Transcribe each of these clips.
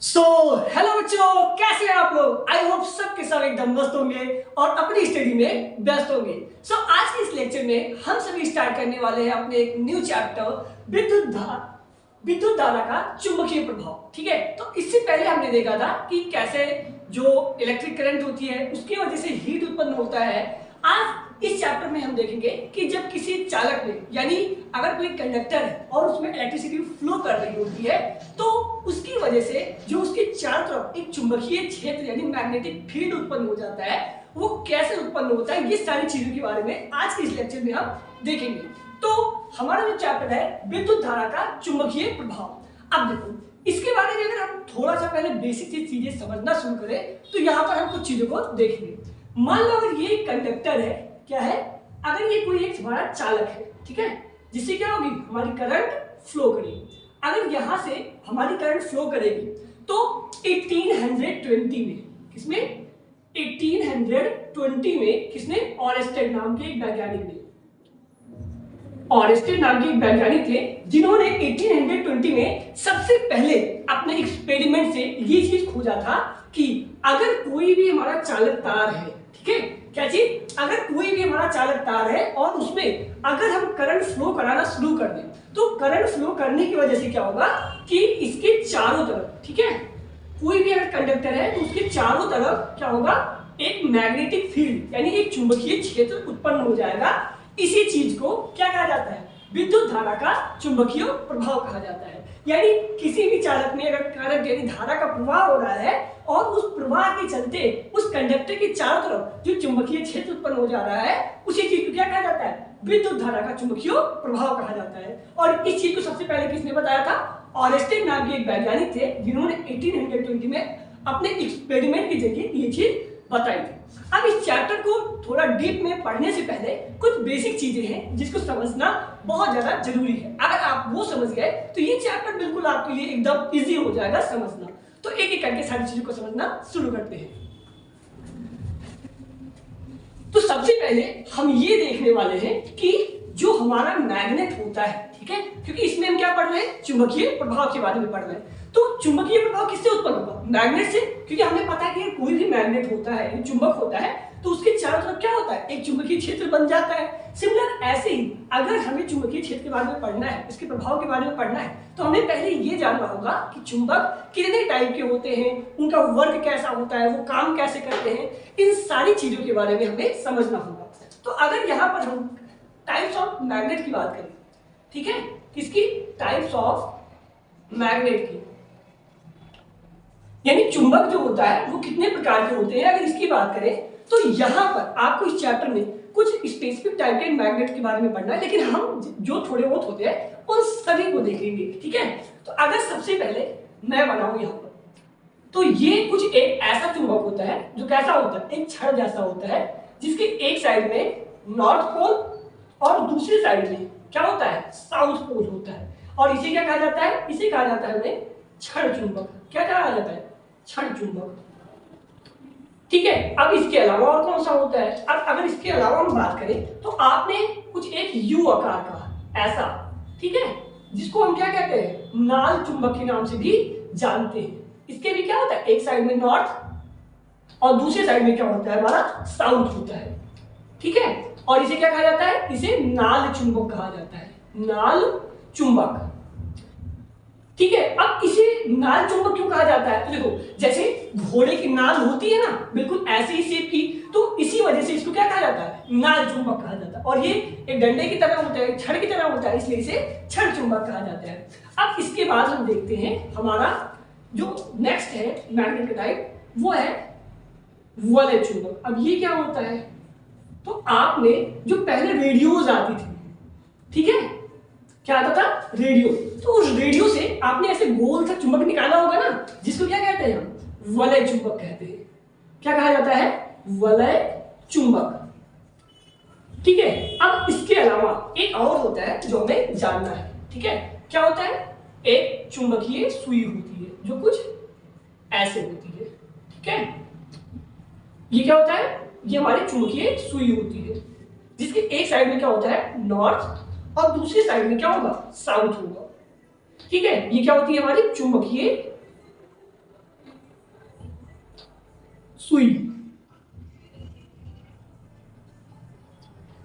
Hello बच्चों, कैसे हैं आप लोग। आई होप सबके सब एकदम मस्त होंगे और अपनी स्टडी में व्यस्त होंगे। आज के इस लेक्चर में हम सभी स्टार्ट करने वाले हैं अपने एक न्यू चैप्टर विद्युत धारा का चुंबकीय प्रभाव। ठीक है, तो इससे पहले हमने देखा था कि कैसे जो इलेक्ट्रिक करंट होती है उसकी वजह से हीट उत्पन्न होता है। आज इस चैप्टर में हम देखेंगे कि जब किसी चालक में, यानी अगर कोई कंडक्टर है और उसमें इलेक्ट्रिसिटी फ्लो कर रही होती है, तो उसकी वजह से जो उसके चारों तरफ एक चुंबकीय क्षेत्र यानी मैग्नेटिक फील्ड उत्पन्न हो जाता है, वो कैसे उत्पन्न होता है, ये सारी चीजों के बारे में आज के इस लेक्चर में हम देखेंगे। तो हमारा जो चैप्टर है विद्युत धारा का चुंबकीय प्रभाव। अब देखो, इसके बारे में अगर हम थोड़ा सा पहले बेसिक चीजें समझना शुरू करें तो यहाँ पर हम कुछ चीजों को देखेंगे। मान लो अगर ये कंडक्टर है, क्या है, अगर ये कोई एक हमारा चालक है, ठीक है, जिससे क्या होगी, हमारी करंट फ्लो करेगी। अगर यहां से हमारी करंट फ्लो करेगी तो 1820 में, किसमें, 1820 में किसने, ऑरेस्टेड नाम के एक वैज्ञानिक ने, ऑरेस्टेड नाम के एक वैज्ञानिक थे जिन्होंने 1820 में सबसे पहले अपने एक्सपेरिमेंट से ये चीज खोजा था कि अगर कोई भी हमारा चालक तार है, ठीक है, क्या चीज, अगर कोई भी हमारा चालक तार है और उसमें अगर हम करंट फ्लो कराना शुरू कर दें तो करंट फ्लो करने की वजह से क्या होगा कि इसके चारों तरफ, ठीक है, कोई भी अगर कंडक्टर है तो उसके चारों तरफ क्या होगा, एक मैग्नेटिक फील्ड यानी एक चुंबकीय क्षेत्र उत्पन्न हो जाएगा। इसी चीज को क्या कहा जाता है, विद्युत धारा का चुंबकीय प्रभाव कहा जाता है। यानी किसी भी चालक में अगर करंट यानी धारा का प्रवाह हो रहा है और उस प्रवाह के चलते उस कंडक्टर के चारों तरफ जो चुंबकीय क्षेत्र उत्पन्न हो जा रहा है, उसी चीज को क्या कहा जाता है, विद्युत धारा का चुंबकीय प्रभाव कहा जाता है। और इस चीज को सबसे पहले किसने बताया था, ऑरेस्टेड नाम के एक वैज्ञानिक थे जिन्होंने 1820 में अपने एक्सपेरिमेंट के जरिए ये चीज बताई थी। अब इस चैप्टर को थोड़ा डीप में पढ़ने से पहले कुछ बेसिक चीजें हैं जिसको समझना बहुत ज्यादा जरूरी है। अगर आप वो समझ गए तो ये चैप्टर बिल्कुल आपके लिए एकदम इजी हो जाएगा समझना। तो एक एक करके सारी चीजों को समझना शुरू करते हैं। तो सबसे पहले हम ये देखने वाले हैं कि जो हमारा मैग्नेट होता है, ठीक है, क्योंकि इसमें हम क्या पढ़ रहे हैं, चुंबकीय प्रभाव के बारे में पढ़ रहे हैं। तो चुंबकीय प्रभाव किससे उत्पन्न होगा, मैग्नेट से, क्योंकि हमें पता है कि कोई भी मैग्नेट होता है, चुंबक होता है, तो उसके चारों तरफ क्या होता है, एक चुंबकीय क्षेत्र बन जाता है। सिमिलर ऐसे ही अगर हमें चुंबकीय क्षेत्र के बारे में पढ़ना है, इसके प्रभाव के बारे में पढ़ना है, तो हमें पहले ये जानना होगा कि चुंबक कितने टाइप के होते हैं, उनका वर्क कैसा होता है, वो काम कैसे करते हैं, इन सारी चीजों के बारे में हमें समझना होगा। तो अगर यहाँ पर हम टाइप्स ऑफ मैग्नेट की बात करें, ठीक है, किसकी, टाइप्स ऑफ मैग्नेट की, यानी चुंबक जो होता है वो कितने प्रकार के होते हैं, अगर इसकी बात करें तो यहां पर आपको इस चैप्टर में कुछ स्पेसिफिक टाइप के मैग्नेट के बारे में पढ़ना है, लेकिन हम जो थोड़े बहुत होते हैं उन सभी को देखेंगे, ठीक है। तो अगर सबसे पहले मैं बनाऊं यहां पर, तो ये कुछ एक ऐसा चुंबक होता है जो कैसा होता है, एक छड़ जैसा होता है, जिसके एक साइड में नॉर्थ पोल और दूसरी साइड में क्या होता है, साउथ पोल होता है। और इसे क्या कहा जाता है, इसे कहा जाता है हमें छड़ चुंबक। क्या कहा जाता है, छड़ चुंबक, ठीक है। अब इसके अलावा और कौन सा होता है, अब अगर इसके अलावा हम बात करें तो आपने कुछ एक यू आकार का ऐसा, ठीक है, जिसको हम क्या कहते हैं, नाल चुंबक के नाम से भी जानते हैं। इसके भी क्या होता है, एक साइड में नॉर्थ और दूसरे साइड में क्या होता है, हमारा साउथ होता है, ठीक है। और इसे क्या कहा जाता है, इसे नाल चुंबक कहा जाता है, नाल चुंबक, ठीक है। अब इसे नाल चुंबक क्यों कहा जाता है, तो देखो, जैसे घोड़े की नाल होती है ना, बिल्कुल ऐसे ही शेप की, तो इसी वजह से इसको क्या कहा जाता है, नाल चुंबक कहा जाता है। और ये एक डंडे की तरह होता है, छड़ की तरह होता है, इसलिए इसे छड़ चुंबक कहा जाता है। अब इसके बाद हम देखते हैं हमारा जो नेक्स्ट है मैग्नेट का टाइप, वो है वलय चुंबक। अब ये क्या होता है, तो आपने जो पहले रेडियोज आती थी, ठीक है, क्या आता था, रेडियो, तो उस रेडियो से आपने ऐसे गोल सा चुंबक निकाला होगा ना, जिसको क्या कहते हैं हम, वलय चुंबक कहते हैं। क्या कहा जाता है, वलय चुंबक, ठीक है। अब इसके अलावा एक और होता है जो हमें जानना है, ठीक है, क्या होता है, एक चुंबकीय सुई होती है जो कुछ ऐसे होती है, ठीक है। ये क्या होता है, ये हमारी चुंबकीय सुई होती है, जिसके एक साइड में क्या होता है, नॉर्थ और दूसरी साइड में क्या होगा, साउथ होगा, ठीक है। ये क्या होती है, हमारी चुंबकीय सुई।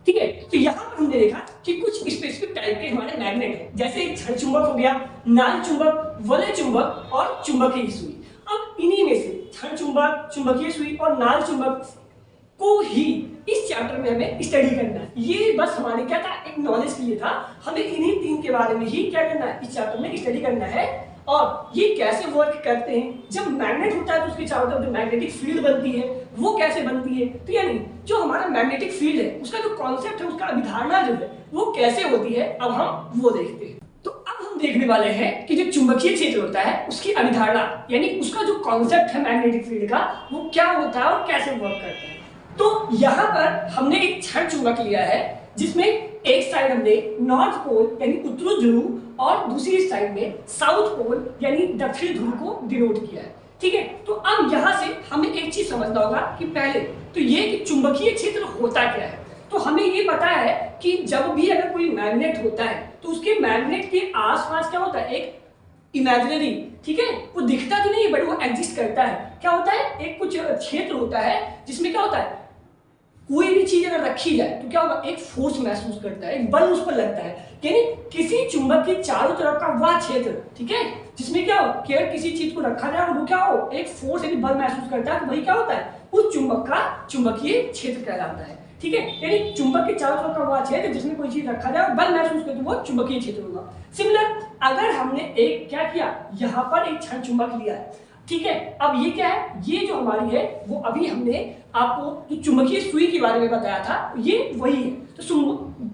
ठीक है, तो यहां पर हमने देखा कि कुछ स्पेसिफिक टाइप के हमारे मैग्नेट हैं, जैसे एक छड़ चुंबक हो गया, नाल चुंबक, वलय चुंबक और चुंबकीय सुई। अब इन्हीं में से छड़ चुंबक, चुंबकीय सुई और नाल चुंबक को ही इस चैप्टर में हमें स्टडी करना है। ये बस हमारे क्या था, एक नॉलेज के लिए था। हमें इन्हीं तीन के बारे में ही क्या करना है, इस चैप्टर में स्टडी करना है। और ये कैसे वर्क करते हैं, जब मैग्नेट होता है तो उसके चारों तरफ जो मैग्नेटिक फील्ड बनती है वो कैसे बनती है, तो यानी जो हमारा मैग्नेटिक फील्ड है उसका जो कॉन्सेप्ट है, उसका अवधारणा जो है वो कैसे होती है, अब हम वो देखते हैं। तो अब हम देखने वाले हैं कि जो चुंबकीय क्षेत्र होता है उसकी अवधारणा, यानी उसका जो कॉन्सेप्ट है मैग्नेटिक फील्ड का, वो क्या होता है और कैसे वर्क करता है। तो यहाँ पर हमने एक छड़ चुंबक लिया है, जिसमें एक साइड हमने नॉर्थ पोल यानी उत्तरी ध्रुव और दूसरी साइड में साउथ पोल यानी दक्षिण ध्रुव को डिनोट किया है। ठीक है, तो अब यहाँ से हमें एक चीज समझना होगा कि पहले तो ये कि चुंबकीय क्षेत्र होता क्या है। तो हमें ये पता है कि जब भी अगर कोई मैग्नेट होता है तो उसके मैग्नेट के आसपास क्या होता है, एक इमेजिनरी, ठीक है, वो दिखता तो नहीं है बट वो एग्जिस्ट करता है। क्या होता है, एक कुछ क्षेत्र होता है जिसमें क्या होता है, कोई भी चीज अगर रखी जाए तो क्या होगा, एक फोर्स महसूस करता है, एक बल उस पर लगता है। यानी किसी चुंबक के चारों तरफ का वह क्षेत्र, ठीक है, जिसमें क्या हो कि अगर किसी चीज को रखा जाए वो क्या हो, एक फोर्स यानी बल महसूस करता है, तो वही क्या होता है, उस चुंबक का चुंबकीय क्षेत्र कहलाता है। ठीक है, यानी चुंबक के चारों तरफ का वह क्षेत्र जिसमें कोई चीज रखा जाए बल महसूस करते वो चुंबकीय क्षेत्र होगा। सिमिलर अगर हमने एक क्या किया, यहाँ पर एक छड़ चुंबक लिया है, ठीक है, अब ये क्या है, ये जो हमारी है वो अभी हमने आपको जो चुंबकीय सुई के बारे में बताया था ये वही है।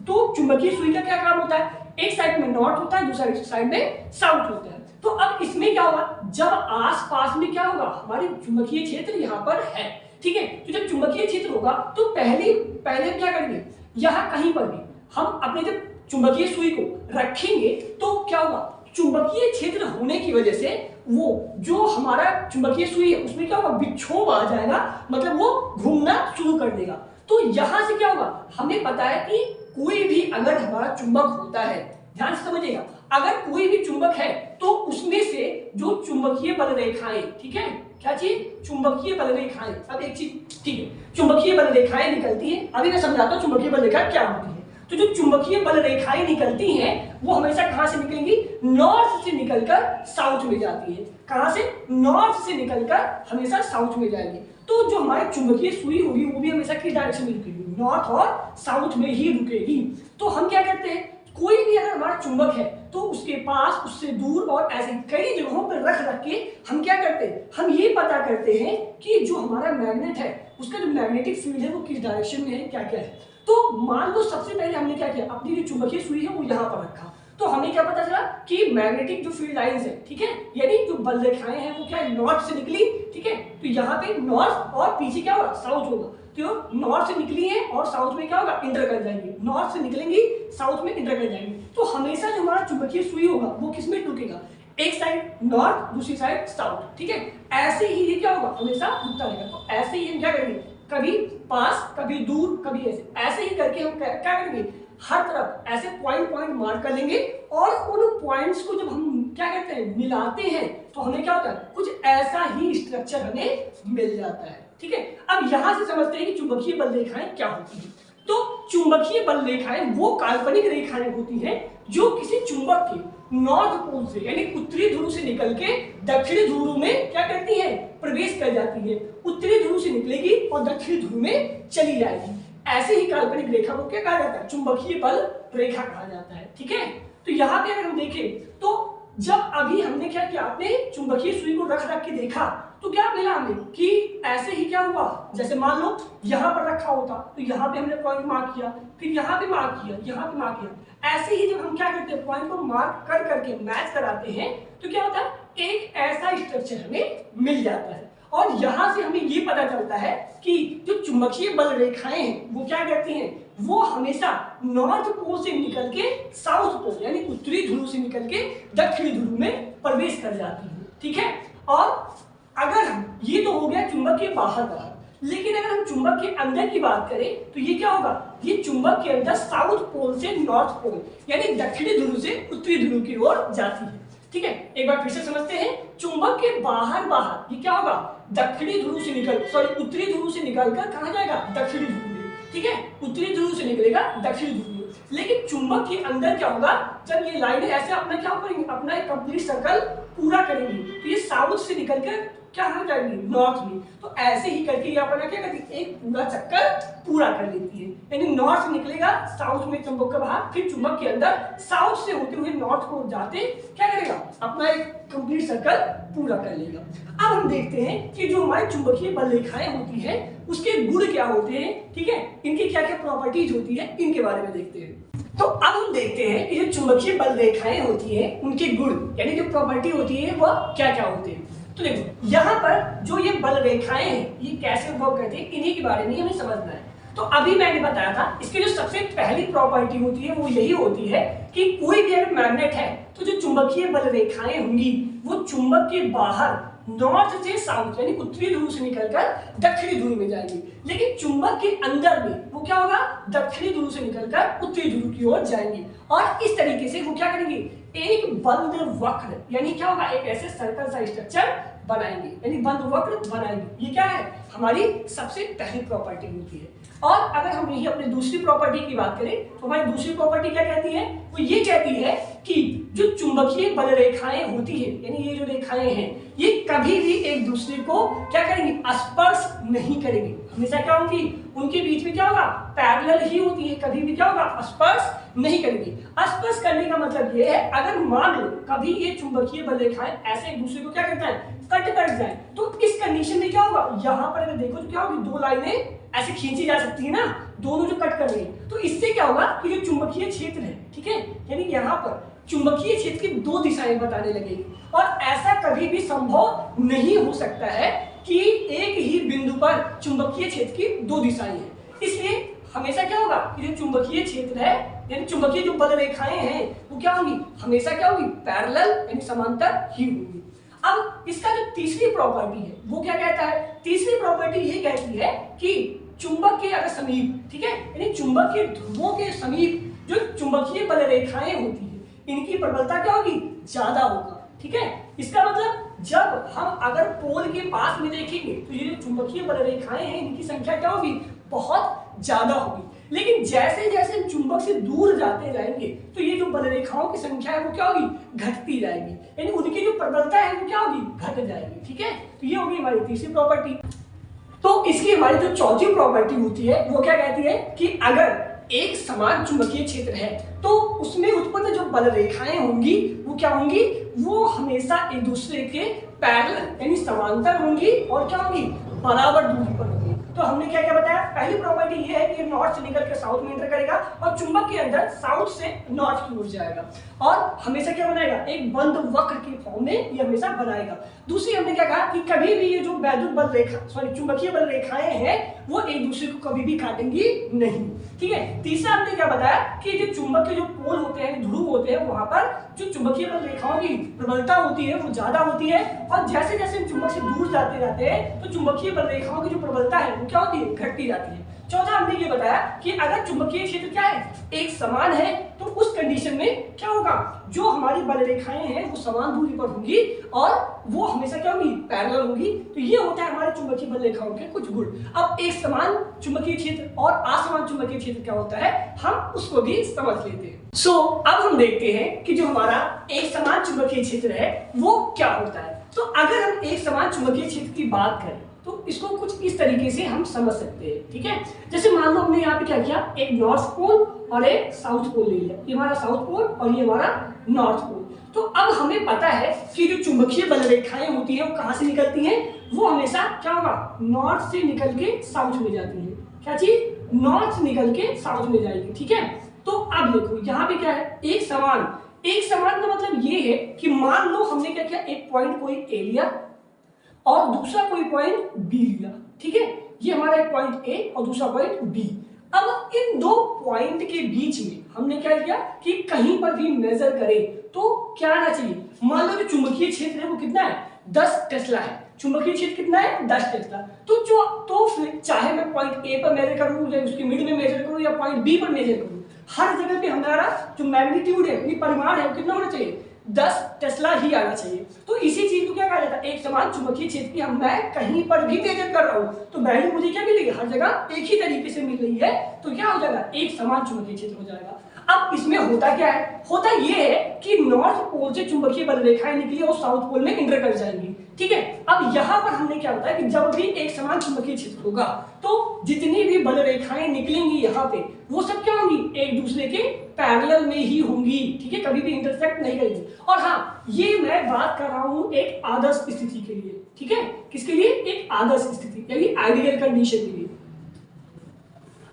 तो चुंबकीय सुई का क्या काम होता है, एक साइड में नॉर्थ होता है, दूसरी साइड में साउथ होता है। तो अब इसमें क्या होगा, जब आसपास में क्या होगा, हमारे चुंबकीय क्षेत्र यहाँ पर है। ठीक है, तो जब चुंबकीय क्षेत्र होगा तो पहले क्या करेंगे, यहाँ कहीं पर भी हम अपने जब चुंबकीय सुई को रखेंगे तो क्या होगा, चुंबकीय क्षेत्र होने की वजह से वो जो हमारा चुंबकीय सुई है उसमें क्या होगा, विक्षोभ आ जाएगा, मतलब वो घूमना शुरू कर देगा। तो यहां से क्या होगा, हमें पता है कि कोई भी अगर हमारा चुंबक होता है, ध्यान से समझिएगा, अगर कोई भी चुंबक है तो उसमें से जो चुंबकीय बल रेखाएं, ठीक है, क्या चीज, चुंबकीय बल रेखाएं। अब एक चीज, ठीक है, चुंबकीय बल रेखाएं निकलती है, अभी मैं समझाता हूं चुंबकीय बल रेखा क्या होती है। तो जो चुंबकीय बल रेखाएं निकलती हैं वो हमेशा कहां से निकलेंगी, नॉर्थ से निकलकर साउथ में जाती है। कहां से, नॉर्थ से निकलकर हमेशा साउथ में जाएगी। तो जो हमारी चुंबकीय सुई होगी वो भी हमेशा किस डायरेक्शन में रुकेगी, नॉर्थ और साउथ में ही रुकेगी। तो हम क्या करते हैं, कोई भी अगर हमारा चुंबक है तो उसके पास, उससे दूर और ऐसे कई जगहों पर रख के हम क्या करते हैं, हम ये पता करते हैं कि जो हमारा मैग्नेट है उसका जो मैग्नेटिक फील्ड है वो किस डायरेक्शन में है, क्या क्या है। तो मान लो सबसे पहले हमने क्या किया, अपनी जो चुंबकीय सुई है वो यहाँ पर रखा, तो हमें क्या पता चला कि मैग्नेटिक जो फील्ड लाइंस है, ठीक है, यानी जो बल रेखाएं हैं वो क्या है, नॉर्थ से निकली। ठीक है, तो यहाँ पे नॉर्थ और पीछे क्या होगा, साउथ होगा। तो नॉर्थ से निकली है और साउथ में क्या होगा, इंटर कर जाएंगे, नॉर्थ से निकलेंगी साउथ में इंटर कर जाएंगे। तो हमेशा जो हमारा चुंबकीय सुई होगा वो किस में रुकेगा, एक साइड नॉर्थ, दूसरी साइड साउथ। ठीक है, ऐसे ही ये क्या होगा, हमेशा रुकता रहेगा। तो ऐसे ही हम क्या करेंगे, कभी पास कभी दूर कभी ऐसे ही करके हम क्या करेंगे, हर तरफ ऐसे पॉइंट मार्क कर लेंगे और उन पॉइंट्स को जब हम क्या कहते हैं, मिलाते हैं तो हमें क्या होता है, कुछ ऐसा ही स्ट्रक्चर हमें मिल जाता है। ठीक है, अब यहां से समझते हैं कि चुंबकीय बल रेखाएं क्या होती हैं। तो चुंबकीय बल रेखाएं वो काल्पनिक रेखाएं होती हैं जो किसी चुंबक के नॉर्थ पोल से यानी उत्तरी ध्रुव से निकल के दक्षिणी ध्रुव में क्या करती है, प्रवेश कर जाती है। उत्तरी ध्रुव से निकलेगी और दक्षिणी ध्रुव में चली जाएगी। ऐसे ही काल्पनिक रेखा को क्या कहा जाता है, चुंबकीय बल रेखा कहा जाता है। ठीक है, तो यहाँ पे अगर हम देखें तो जब अभी हमने क्या किया, अपने चुंबकीय सुई को रख के देखा तो क्या मिला हमें कि ऐसे ही क्या हुआ, जैसे मान लो यहाँ पर रखा होता तो यहाँ पे हमने पॉइंट मार्क किया, फिर यहाँ पे मार्क किया, यहाँ पे मार्क किया। ऐसे ही जब हम क्या करते हैं, पॉइंट को मार्क कर करके मैच कराते हैं तो क्या होता है, एक ऐसा स्ट्रक्चर हमें मिल जाता है। और यहां से हमें ये पता चलता है कि जो चुंबकीय बल रेखाएं हैं वो क्या करती हैं, वो हमेशा नॉर्थ पोल से निकल के साउथ पोल यानी उत्तरी ध्रुव से निकल के दक्षिणी ध्रुव में प्रवेश कर जाती है। ठीक है, और अगर हम, ये तो हो गया चुंबक के बाहर, लेकिन अगर हम चुंबक के अंदर की बात करें तो ये क्या होगा, ये चुंबक के अंदर साउथ पोल से नॉर्थ पोल यानी दक्षिणी ध्रुव से उत्तरी ध्रुव की ओर जाती है। ठीक है, एक बार फिर से समझते हैं। चुंबक के बाहर बाहर ये क्या होगा, दक्षिणी ध्रुव से निकल सॉरी उत्तरी ध्रुव से निकलकर कहाँ जाएगा, दक्षिणी ध्रुव में। ठीक है, उत्तरी ध्रुव से निकलेगा दक्षिणी ध्रुव में। लेकिन चुंबक के अंदर क्या होगा, जब ये लाइन ऐसे अपना क्या करेंगे, अपना एक कंप्लीट सर्कल पूरा करेंगे, तो ये साउथ से निकलकर क्या हो जाएगी, नॉर्थ में। तो ऐसे ही करके ये अपना क्या करती है, एक पूरा चक्कर पूरा कर लेती है। यानी नॉर्थ से निकलेगा साउथ में चुंबक का बाहर, फिर चुंबक के अंदर साउथ से होते हुए नॉर्थ को जाते क्या करेगा, अपना एक कंप्लीट सर्कल पूरा कर लेगा। अब हम देखते हैं कि जो हमारी चुंबकीय बल रेखाएं होती हैं उसके गुण क्या होते हैं। ठीक है, इनकी क्या क्या प्रॉपर्टीज होती है, इनके बारे में देखते हैं। तो अब हम देखते हैं कि जो चुंबकीय बल रेखाएं होती हैं उनके गुण यानी जो प्रॉपर्टी होती है वह क्या क्या होते हैं। तो देखो यहाँ पर जो ये बल रेखाएं हैं ये कैसे वर्क करती है, इन्हीं के बारे में हमें समझना है। तो अभी मैंने बताया था इसकी जो सबसे पहली प्रॉपर्टी होती है वो यही होती है कि कोई भी अगर मैग्नेट है तो जो चुंबकीय बल रेखाएं होंगी वो चुंबक के बाहर नॉर्थ से साउथ यानी उत्तरी ध्रुव से निकलकर दक्षिणी ध्रुव में जाएंगी। लेकिन चुंबक के अंदर में वो क्या होगा, दक्षिणी ध्रुव से निकलकर उत्तरी ध्रुव की ओर जाएंगी। और इस तरीके से वो क्या करेंगे, एक बंद वक्र यानी क्या होगा, एक ऐसे सर्कल सा स्ट्रक्चर बनाएंगे, यानी बंद वक्र बनाएंगे। ये क्या है, हमारी सबसे पहली प्रॉपर्टी होती है। और अगर हम यही अपनी दूसरी प्रॉपर्टी की बात करें तो हमारी दूसरी प्रॉपर्टी क्या कहती है, वो ये कहती है कि जो चुंबकीय बल रेखाएं होती है यानी ये जो रेखाएं हैं ये कभी भी एक दूसरे को क्या करेंगी, स्पर्श नहीं करेंगी। हमेशा क्या होंगी, उनके बीच में क्या होगा, पैरेलल ही होती है, कभी भी क्या होगा, स्पर्श नहीं करेंगी। स्पर्श करने का मतलब ये है, अगर मान लो कभी ये चुंबकीय बल रेखाएं ऐसे एक दूसरे को क्या करता है, कट कर जाए, तो इस कंडीशन में क्या होगा, यहाँ पर अगर देखो तो क्या होगी, दो लाइनें ऐसे खींची जा सकती है ना, दोनों जो कट कर रही है। तो इससे क्या होगा कि जो चुंबकीय क्षेत्र है, ठीक है, यानी यहाँ पर चुंबकीय क्षेत्र की दो दिशाएं बताने लगेगी। और ऐसा कभी भी संभव नहीं हो सकता है कि एक ही बिंदु पर चुंबकीय क्षेत्र की दो दिशाएं हैं। इसलिए हमेशा क्या होगा कि जो चुंबकीय क्षेत्र है यानी चुंबकीय जो बल रेखाएं हैं वो क्या होंगी, हमेशा क्या होगी, पैरेलल यानी समांतर ही होंगी। अब इसका जो तीसरी प्रॉपर्टी है वो क्या कहता है, तीसरी प्रॉपर्टी ये कहती है कि चुंबक के अगर समीप, ठीक है, यानी चुंबक के ध्रुवों के समीप जो चुंबकीय बल रेखाएं होती है इनकी प्रबलता क्या होगी, ज्यादा होगा। ठीक है, इसका मतलब जब हम अगर पोल के पास में देखेंगे तो ये जो चुंबकीय बल रेखाएं हैं इनकी संख्या क्या होगी, बहुत ज्यादा होगी। लेकिन जैसे जैसे चुंबक से दूर जाते जाएंगे तो ये जो बल रेखाओं की संख्या है वो क्या होगी, घटती जाएगी, यानी उनकी जो प्रबलता है वो क्या होगी, घट जाएगी। ठीक है, तो ये होगी हमारी तीसरी प्रॉपर्टी। तो इसकी हमारी जो चौथी प्रॉपर्टी होती है वो क्या कहती है कि अगर एक समान चुंबकीय क्षेत्र है तो उसमें उत्पन्न जो बल रेखाएं होंगी वो क्या होंगी, वो हमेशा एक दूसरे के पैरेलल यानी समांतर होंगी और क्या होंगी, बराबर दूरी पर होंगी। तो हमने क्या क्या बताया, पहली प्रॉपर्टी ये है कि नॉर्थ से निकल के साउथ में एंटर करेगा और चुंबक के अंदर साउथ से नॉर्थ की ओर जाएगा और हमेशा क्या बनाएगा, एक बंद वक्र के फॉर्म में ये हमेशा बनाएगा। दूसरी हमने क्या कहा कि कभी भी ये जो वैद्युत बल रेखा चुंबकीय बल रेखाएं हैं वो एक दूसरे को कभी भी काटेंगी नहीं। ठीक है, तीसरा हमने क्या बताया कि जो चुंबक के जो पोल होते हैं, ध्रुव होते हैं, वहां पर जो चुंबकीय बल रेखाओं की प्रबलता होती है वो ज्यादा होती है और जैसे जैसे चुंबक से दूर जाते जाते हैं तो चुंबकीय बल रेखाओं की जो प्रबलता है वो क्या होती है, घटती जाती है। चौथा हमने ये बताया कि अगर चुंबकीय क्षेत्र क्या है, एक समान है, तो उस कंडीशन में क्या होगा, जो हमारी बल रेखाएं हैं वो समान दूरी पर होंगी और वो हमेशा क्या होंगी, पैरेलल होंगी। तो ये होता है हमारे चुंबकीय बल रेखाओं के कुछ गुण। अब एक समान चुंबकीय क्षेत्र और असमान चुंबकीय क्षेत्र क्या होता है, हम उसको भी समझ लेते हैं। अब हम देखते हैं कि जो हमारा एक समान चुंबकीय क्षेत्र है वो क्या होता है। तो अगर हम एक समान चुंबकीय क्षेत्र की बात करें तो इसको कुछ इस तरीके से हम समझ सकते हैं। ठीक है, जैसे मान लो हमने यहाँ पे क्या किया, एक नॉर्थ पोल और एक साउथ पोल ले लिया, ये हमारा साउथ पोल और ये हमारा नॉर्थ पोल। तो अब हमें पता है कि जो चुंबकीय बल रेखाएं होती हैं वो कहाँ से निकलती हैं, वो हमेशा क्या होगा, नॉर्थ से निकल के साउथ में जाती है। क्या चीज, नॉर्थ से निकल के साउथ में जाएगी। ठीक है, तो अब देखो यहाँ पे क्या है, एक समान का मतलब ये है कि मान लो हमने क्या किया, एक पॉइंट कोई ए लिया और दूसरा कोई पॉइंट बी लिया। ठीक है, ये हमारा एक पॉइंट ए और दूसरा पॉइंट बी। अब इन दो पॉइंट के बीच में हमने क्या किया कि कहीं पर भी मेजर करें तो क्या आना चाहिए, मान लो जो चुंबकीय क्षेत्र है वो कितना है, 10 टेस्ला है। चुंबकीय क्षेत्र कितना है, 10 टेस्ला। तो फिर चाहे मैं पॉइंट ए पर मेजर करूं या उसके मिड में मेजर करूं या पॉइंट बी पर मेजर करूं, हर जगह पे हमारा जो मैग्नीट्यूड है, परिमाण है, वो कितना होना चाहिए, 10 टेस्ला ही आना चाहिए। तो इसी चीज को क्या कहा जाता है, एक समान चुंबकीय क्षेत्र की मैं कहीं पर भी मेजर कर रहा हूँ तो वैल्यू मुझे क्या मिलेगी, हर जगह एक ही तरीके से मिल रही है, तो क्या हो जाएगा, एक समान चुंबकीय क्षेत्र हो जाएगा। अब इसमें होता क्या है, होता ये है कि नॉर्थ पोल से चुंबकीय बल रेखाएं निकली और साउथ पोल में इंटर कर जाएंगी, ठीक है। अब यहाँ पर हमने क्या होता है कि जब भी एक समान चुंबकीय क्षेत्र होगा तो जितनी भी बल रेखाएं निकलेंगी यहाँ पे वो सब क्या होंगी, एक दूसरे के पैरेलल में ही होंगी, ठीक है, कभी भी इंटरसेक्ट नहीं करेंगी। और हाँ, ये मैं बात कर रहा हूँ एक आदर्श स्थिति के लिए, ठीक है, किसके लिए, एक आदर्श स्थिति यानी आइडियल कंडीशन के लिए।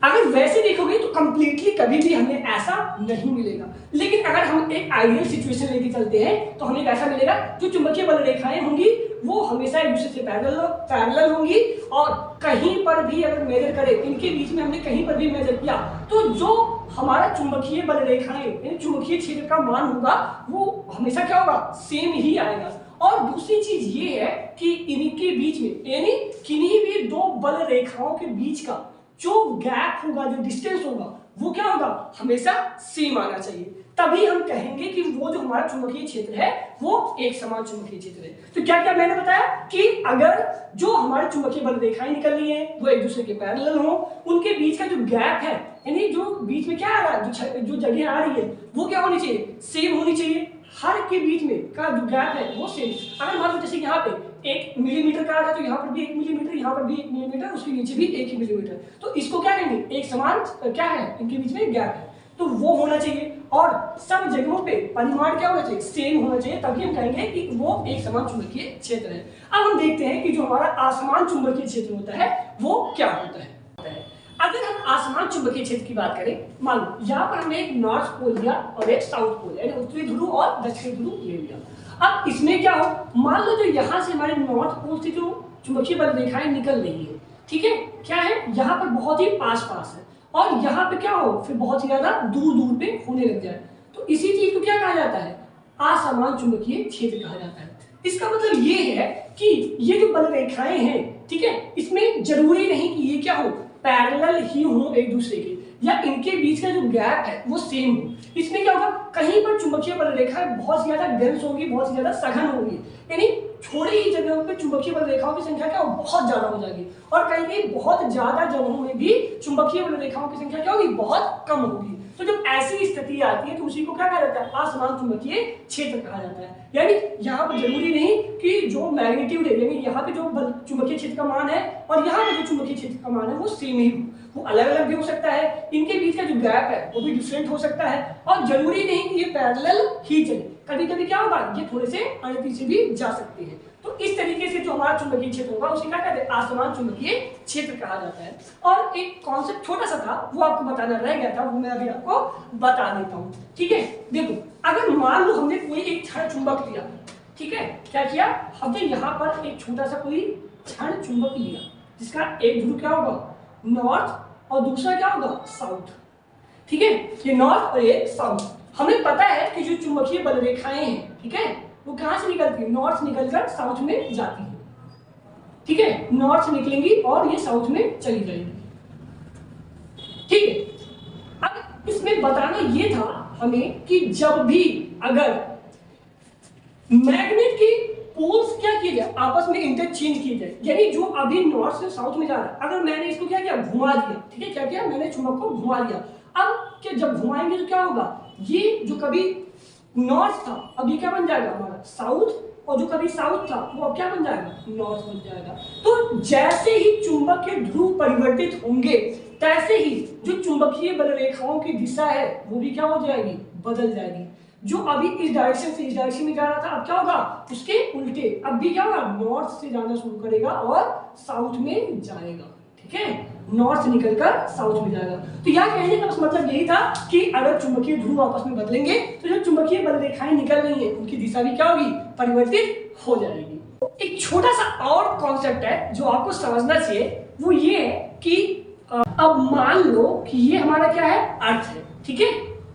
अगर वैसे देखोगे तो कंप्लीटली कभी भी हमें ऐसा नहीं मिलेगा, लेकिन अगर हम एक आइडियल सिचुएशन लेके चलते हैं तो हमें ऐसा मिलेगा, जो चुंबकीय बल रेखाएं होंगी वो हमेशा एक दूसरे से पैरेलल होंगी और कहीं पर भी अगर मेजर करें, इनके बीच में हमने कहीं पर भी मेजर किया तो जो हमारा चुंबकीय बल रेखाएं यानी चुंबकीय क्षेत्र का मान होगा वो हमेशा क्या होगा, सेम ही आएगा। और दूसरी चीज ये है कि इनके बीच में यानी किन्हीं भी दो बल रेखाओं के बीच का जो गैप होगा, जो डिस्टेंस होगा वो क्या होगा, हमेशा सेम आना चाहिए, तभी हम कहेंगे कि वो जो हमारा चुंबकीय क्षेत्र है वो एक समान चुंबकीय क्षेत्र है। तो क्या क्या मैंने बताया कि अगर जो हमारे चुंबकीय बल रेखाएं निकल रही हैं वो एक दूसरे के पैरेलल हो, उनके बीच का जो गैप है यानी जो बीच में क्या आ रहा है, जो जगह आ रही है वो क्या होनी चाहिए, सेम होनी चाहिए, हर के बीच में का जो गैप है वो सेम। अगर मान लो जैसे यहाँ पे 1 मिलीमीटर का आ रहा है तो यहाँ पर भी 1 मिलीमीटर, यहाँ पर भी 1 मिलीमीटर, उसके नीचे भी 1 ही मिलीमीटर, तो इसको क्या कहेंगे, एक समान क्या है, इनके बीच में गैप है, तो वो होना चाहिए। और सब जगहों पे परिमाण क्या होना चाहिए, सेम होना चाहिए, तभी हम कहेंगे कि वो एक समान चुंबकीय क्षेत्र है। अब हम देखते हैं कि जो हमारा असमान चुंबकीय क्षेत्र होता है वो क्या होता है। अगर हम असमान चुंबकीय क्षेत्र की बात करें, मान लो यहाँ पर हमने एक नॉर्थ पोल लिया और एक साउथ पोल यानी उत्तरी ध्रुव और दक्षिणी ध्रुव ले लिया। अब इसमें क्या हो, मान लो जो यहाँ से हमारे नॉर्थ पोल से जो चुंबकीय बल रेखाएं निकल रही है, ठीक है, क्या है, यहाँ पर बहुत ही पास है और यहाँ पे क्या हो, फिर बहुत ही ज्यादा दूर पे होने लग जाए, तो इसी चीज को क्या कहा जाता है, असमान चुंबकीय क्षेत्र कहा जाता है। इसका मतलब ये है कि ये जो बल रेखाएं हैं, ठीक है, इसमें जरूरी नहीं कि ये क्या हो, पैरेलल ही हो एक दूसरे के, या इनके बीच का जो गैप है वो सेम हो। इसमें क्या होगा, कहीं पर चुंबकीय बल रेखाएं बहुत ज्यादा डेंस होंगी, बहुत ज्यादा सघन होंगी, यानी थोड़ी ही जगहों पे चुंबकीय बल रेखाओं की संख्या क्या हो, बहुत ज्यादा हो जाएगी, और कहीं बहुत ज्यादा जगहों में भी चुंबकीय बल रेखाओं की संख्या क्या होगी, बहुत कम होगी। तो जब ऐसी स्थिति आती है तो उसी को क्या कहा जाता है, असमान चुंबकीय क्षेत्र कहा जाता है। यानी यहाँ पर जरूरी नहीं कि जो मैग्नीट्यूड है यानी यहाँ पे जो चुंबकीय क्षेत्र का मान है और यहाँ पे जो चुंबकीय क्षेत्र का मान है वो सेम ही हो, वो अलग अलग भी हो सकता है, इनके बीच का जो गैप है वो भी डिफरेंट हो सकता है, और जरूरी नहीं कि ये पैरेलल ही चले, कभी कभी क्या होगा, ये थोड़े से अनति से भी जा सकते हैं। तो इस तरीके से जो हमारा चुंबकीय क्षेत्र होगा उसे क्या कहते हैं, असमान चुंबकीय क्षेत्र कहा जाता है। और एक कॉन्सेप्ट छोटा सा था वो आपको बताना रह गया था, वो मैं अभी आपको बता देता हूँ, ठीक है। देखो, अगर मान लो हमने कोई एक क्षण चुंबक लिया, ठीक है, क्या किया हमने यहाँ पर एक छोटा सा कोई क्षण चुंबक लिया जिसका एक ध्रुव क्या होगा, नॉर्थ, और दूसरा क्या होगा, साउथ, ठीक है, ये नॉर्थ और ये साउथ। हमें पता है कि जो चुंबकीय बल रेखाएं हैं, ठीक है, वो कहां से निकलती है, नॉर्थ निकलकर साउथ में जाती है, ठीक है, नॉर्थ से निकलेंगी और ये साउथ में चली जाएंगी, ठीक है। अब इसमें बताना ये था हमें कि जब भी अगर मैग्नेट की पोल्स क्या किए जाए, आपस में इंटरचेंज किए जाए, यानी जो अभी नॉर्थ से साउथ में जा रहा है, अगर मैंने इसको क्या किया, घुमा दिया, ठीक है, क्या किया, मैंने चुंबक को घुमा दिया, अब क्या जब घुमाएंगे तो क्या होगा, ये जो कभी नॉर्थ था अब ये क्या बन जाएगा हमारा साउथ, और जो कभी साउथ था वो अब क्या बन जाएगा, नॉर्थ बन जाएगा। तो जैसे ही चुंबक के ध्रुव परिवर्तित होंगे तैसे ही जो चुंबकीय बल रेखाओं की दिशा है वो भी क्या हो जाएगी, बदल जाएगी। जो अभी इस डायरेक्शन से इस डायरेक्शन में जा रहा था अब क्या होगा, उसके उल्टे अब भी क्या होगा, नॉर्थ से जाना शुरू करेगा और साउथ में जाएगा, ठीक है, नॉर्थ से निकलकर साउथ में जाएगा। तो यहाँ कहने का मतलब यही था कि अगर चुंबकीय ध्रुव आपस में बदलेंगे तो जो चुंबकीय बल रेखाएं निकल रही हैं उनकी दिशा भी क्या होगी, परिवर्तित हो जाएगी। एक छोटा सा और कॉन्सेप्ट है जो आपको समझना चाहिए, वो ये है कि अब मान लो कि ये हमारा क्या है, अर्थ है, ठीक है,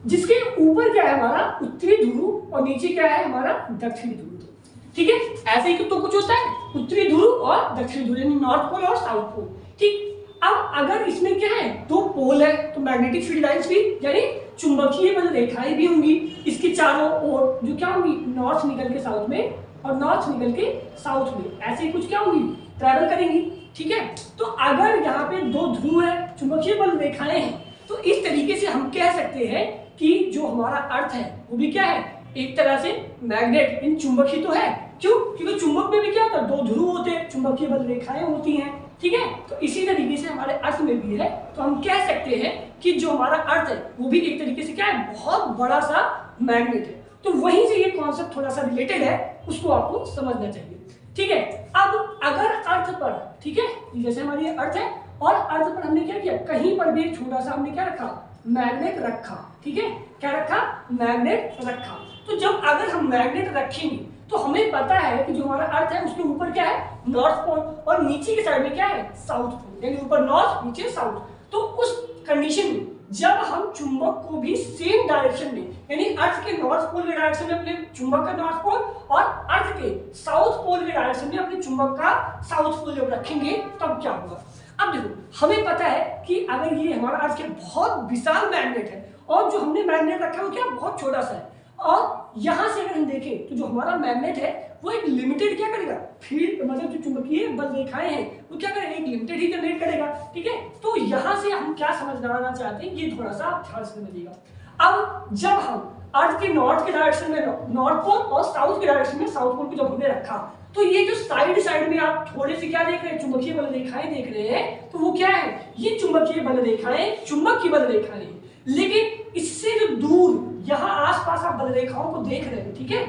जिसके ऊपर क्या है हमारा उत्तरी ध्रुव और नीचे क्या है हमारा दक्षिणी ध्रुव, ठीक है, ऐसे ही तो कुछ होता है, उत्तरी ध्रुव और दक्षिणी ध्रुव यानी नॉर्थ पोल और साउथ पोल, ठीक। अब अगर इसमें क्या है, दो पोल है तो मैग्नेटिक फील्ड लाइंस भी यानी चुंबकीय बल रेखाएं भी होंगी इसके चारों ओर, जो क्या होंगी, नॉर्थ निकल के साउथ में और नॉर्थ निकल के साउथ में, ऐसे कुछ क्या होंगी, ट्रैवल करेंगी। ठीक है, तो अगर यहाँ पे दो ध्रुव है, चुंबकीय बल रेखाएं हैं, तो इस तरीके से हम कह सकते हैं कि जो हमारा अर्थ है वो भी क्या है, एक तरह से मैग्नेट, इन चुंबकीय तो है। क्यों? क्योंकि चुंबक में भी क्या होता है, दो ध्रुव होते हैं, चुंबकीय बल रेखाएं होती हैं। ठीक है, तो इसी तरीके से हमारे अर्थ में भी है, तो हम कह सकते हैं कि जो हमारा अर्थ है वो भी एक तरीके से क्या है, बहुत बड़ा सा मैग्नेट है। तो वहीं से ये कॉन्सेप्ट थोड़ा सा रिलेटेड है, उसको आपको समझना चाहिए। ठीक है, अब अगर अर्थ पर, ठीक है, जैसे हमारी अर्थ है और अर्थ पर हमने क्या किया, कहीं पर भी एक छोटा सा हमने क्या रखा, मैग्नेट रखा। ठीक है, क्या रखा, मैग्नेट रखा। तो जब अगर हम मैग्नेट रखेंगे तो हमें पता है कि जो हमारा अर्थ है उसके ऊपर क्या है, नॉर्थ पोल, और नीचे के साइड में क्या है, साउथ पोल, यानी ऊपर नॉर्थ नीचे साउथ। तो उस कंडीशन में जब हम चुंबक को भी सेम डायरेक्शन में, यानी अर्थ के नॉर्थ पोल के डायरेक्शन में अपने चुंबक का नॉर्थ पोल और अर्थ के साउथ पोल के डायरेक्शन में अपने चुंबक का साउथ पोल जब रखेंगे तब क्या होगा। अब देखो, हमें पता है कि अगर ये हमारा अर्थ के बहुत विशाल मैग्नेट है और जो हमने मैग्नेट रखा है वो क्या बहुत छोटा सा है, और यहां से अगर हम देखें तो जो हमारा मैग्नेट है वो एक लिमिटेड क्या करेगा, फील्ड, मतलब जो चुंबकीय बल रेखाएं हैं वो क्या करेगा, एक लिमिटेड ही जनरेट करेगा। ठीक है, तो यहां से हम क्या समझना चाहते हैं, ये थोड़ा सा ध्यान से समझिएगा। अब जब हम अर्थ के नॉर्थ के डायरेक्शन में नॉर्थ पोल और साउथ के डायरेक्शन में साउथ पोल को जब हमने रखा, तो ये जो साइड में आप थोड़े से क्या देख रहे हैं, चुंबकीय बल रेखाएं देख रहे हैं, तो वो क्या है, ये चुंबकीय बल रेखाएं, चुंबक की बल रेखाएं। लेकिन इससे जो दूर यहाँ आसपास आप बल रेखाओं को देख रहे हैं, ठीक है,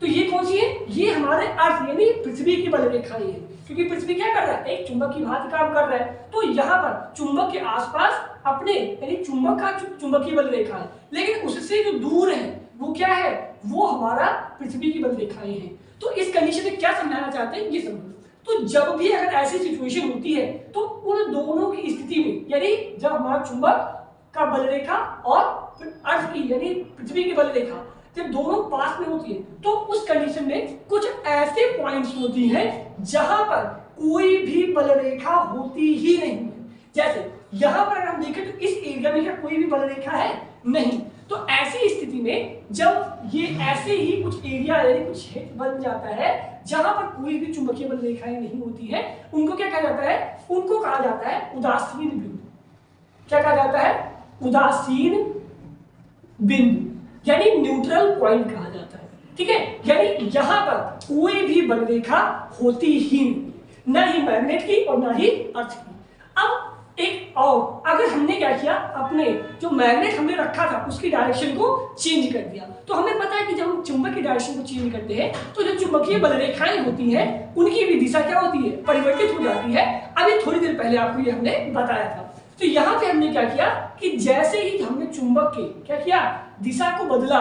तो ये कौन सी है, ये हमारे अर्थ यानी पृथ्वी की बल रेखाएं है, क्योंकि पृथ्वी क्या कर रहा है, एक चुंबक की भांति काम कर रहा है। तो यहाँ पर चुंबक के आसपास अपने यानी चुंबक का चुंबकीय बल रेखा है, लेकिन उससे जो दूर है वो क्या है, वो हमारा पृथ्वी की बल रेखाएं हैं। तो इस कंडीशन में क्या समझाना चाहते हैं, ये समझो। तो जब भी अगर ऐसी सिचुएशन होती है तो उन दोनों की स्थिति में, यानी जब हमारा चुंबक का बल रेखा और अर्थ की यानी पृथ्वी की बल रेखा जब दोनों पास में होती है, तो उस कंडीशन में कुछ ऐसे पॉइंट्स होती हैं जहां पर कोई भी बल रेखा होती ही नहीं है। जैसे यहां पर अगर हम देखें तो इस एरिया में क्या कोई भी बल रेखा है नहीं। तो ऐसी स्थिति में जब ये ऐसे ही कुछ एरिया यानी कुछ क्षेत्र बन जाता है जहां पर कोई भी चुंबकीय बल रेखाएं नहीं होती है, उनको क्या कहा जाता है, उनको कहा जाता है उदासीन बिंदु। क्या कहा जाता है, उदासीन बिंदु, यानी न्यूट्रल पॉइंट कहा जाता है। ठीक है, यानी यहां पर कोई भी बल रेखा होती ही नहीं, न ही मैग्नेट की और न ही अर्थ की। अब एक और, अगर हमने क्या किया, अपने जो मैग्नेट हमने रखा था उसकी डायरेक्शन को चेंज कर दिया, तो हमें पता है कि जब हम चुंबक की डायरेक्शन को चेंज करते हैं तो जो चुंबकीय बल रेखाएं होती हैं उनकी भी दिशा क्या होती है, परिवर्तित हो जाती है। अभी थोड़ी देर पहले आपको ये हमने बताया था। तो यहाँ पे हमने क्या किया कि जैसे ही हमने चुंबक के क्या किया, दिशा को बदला,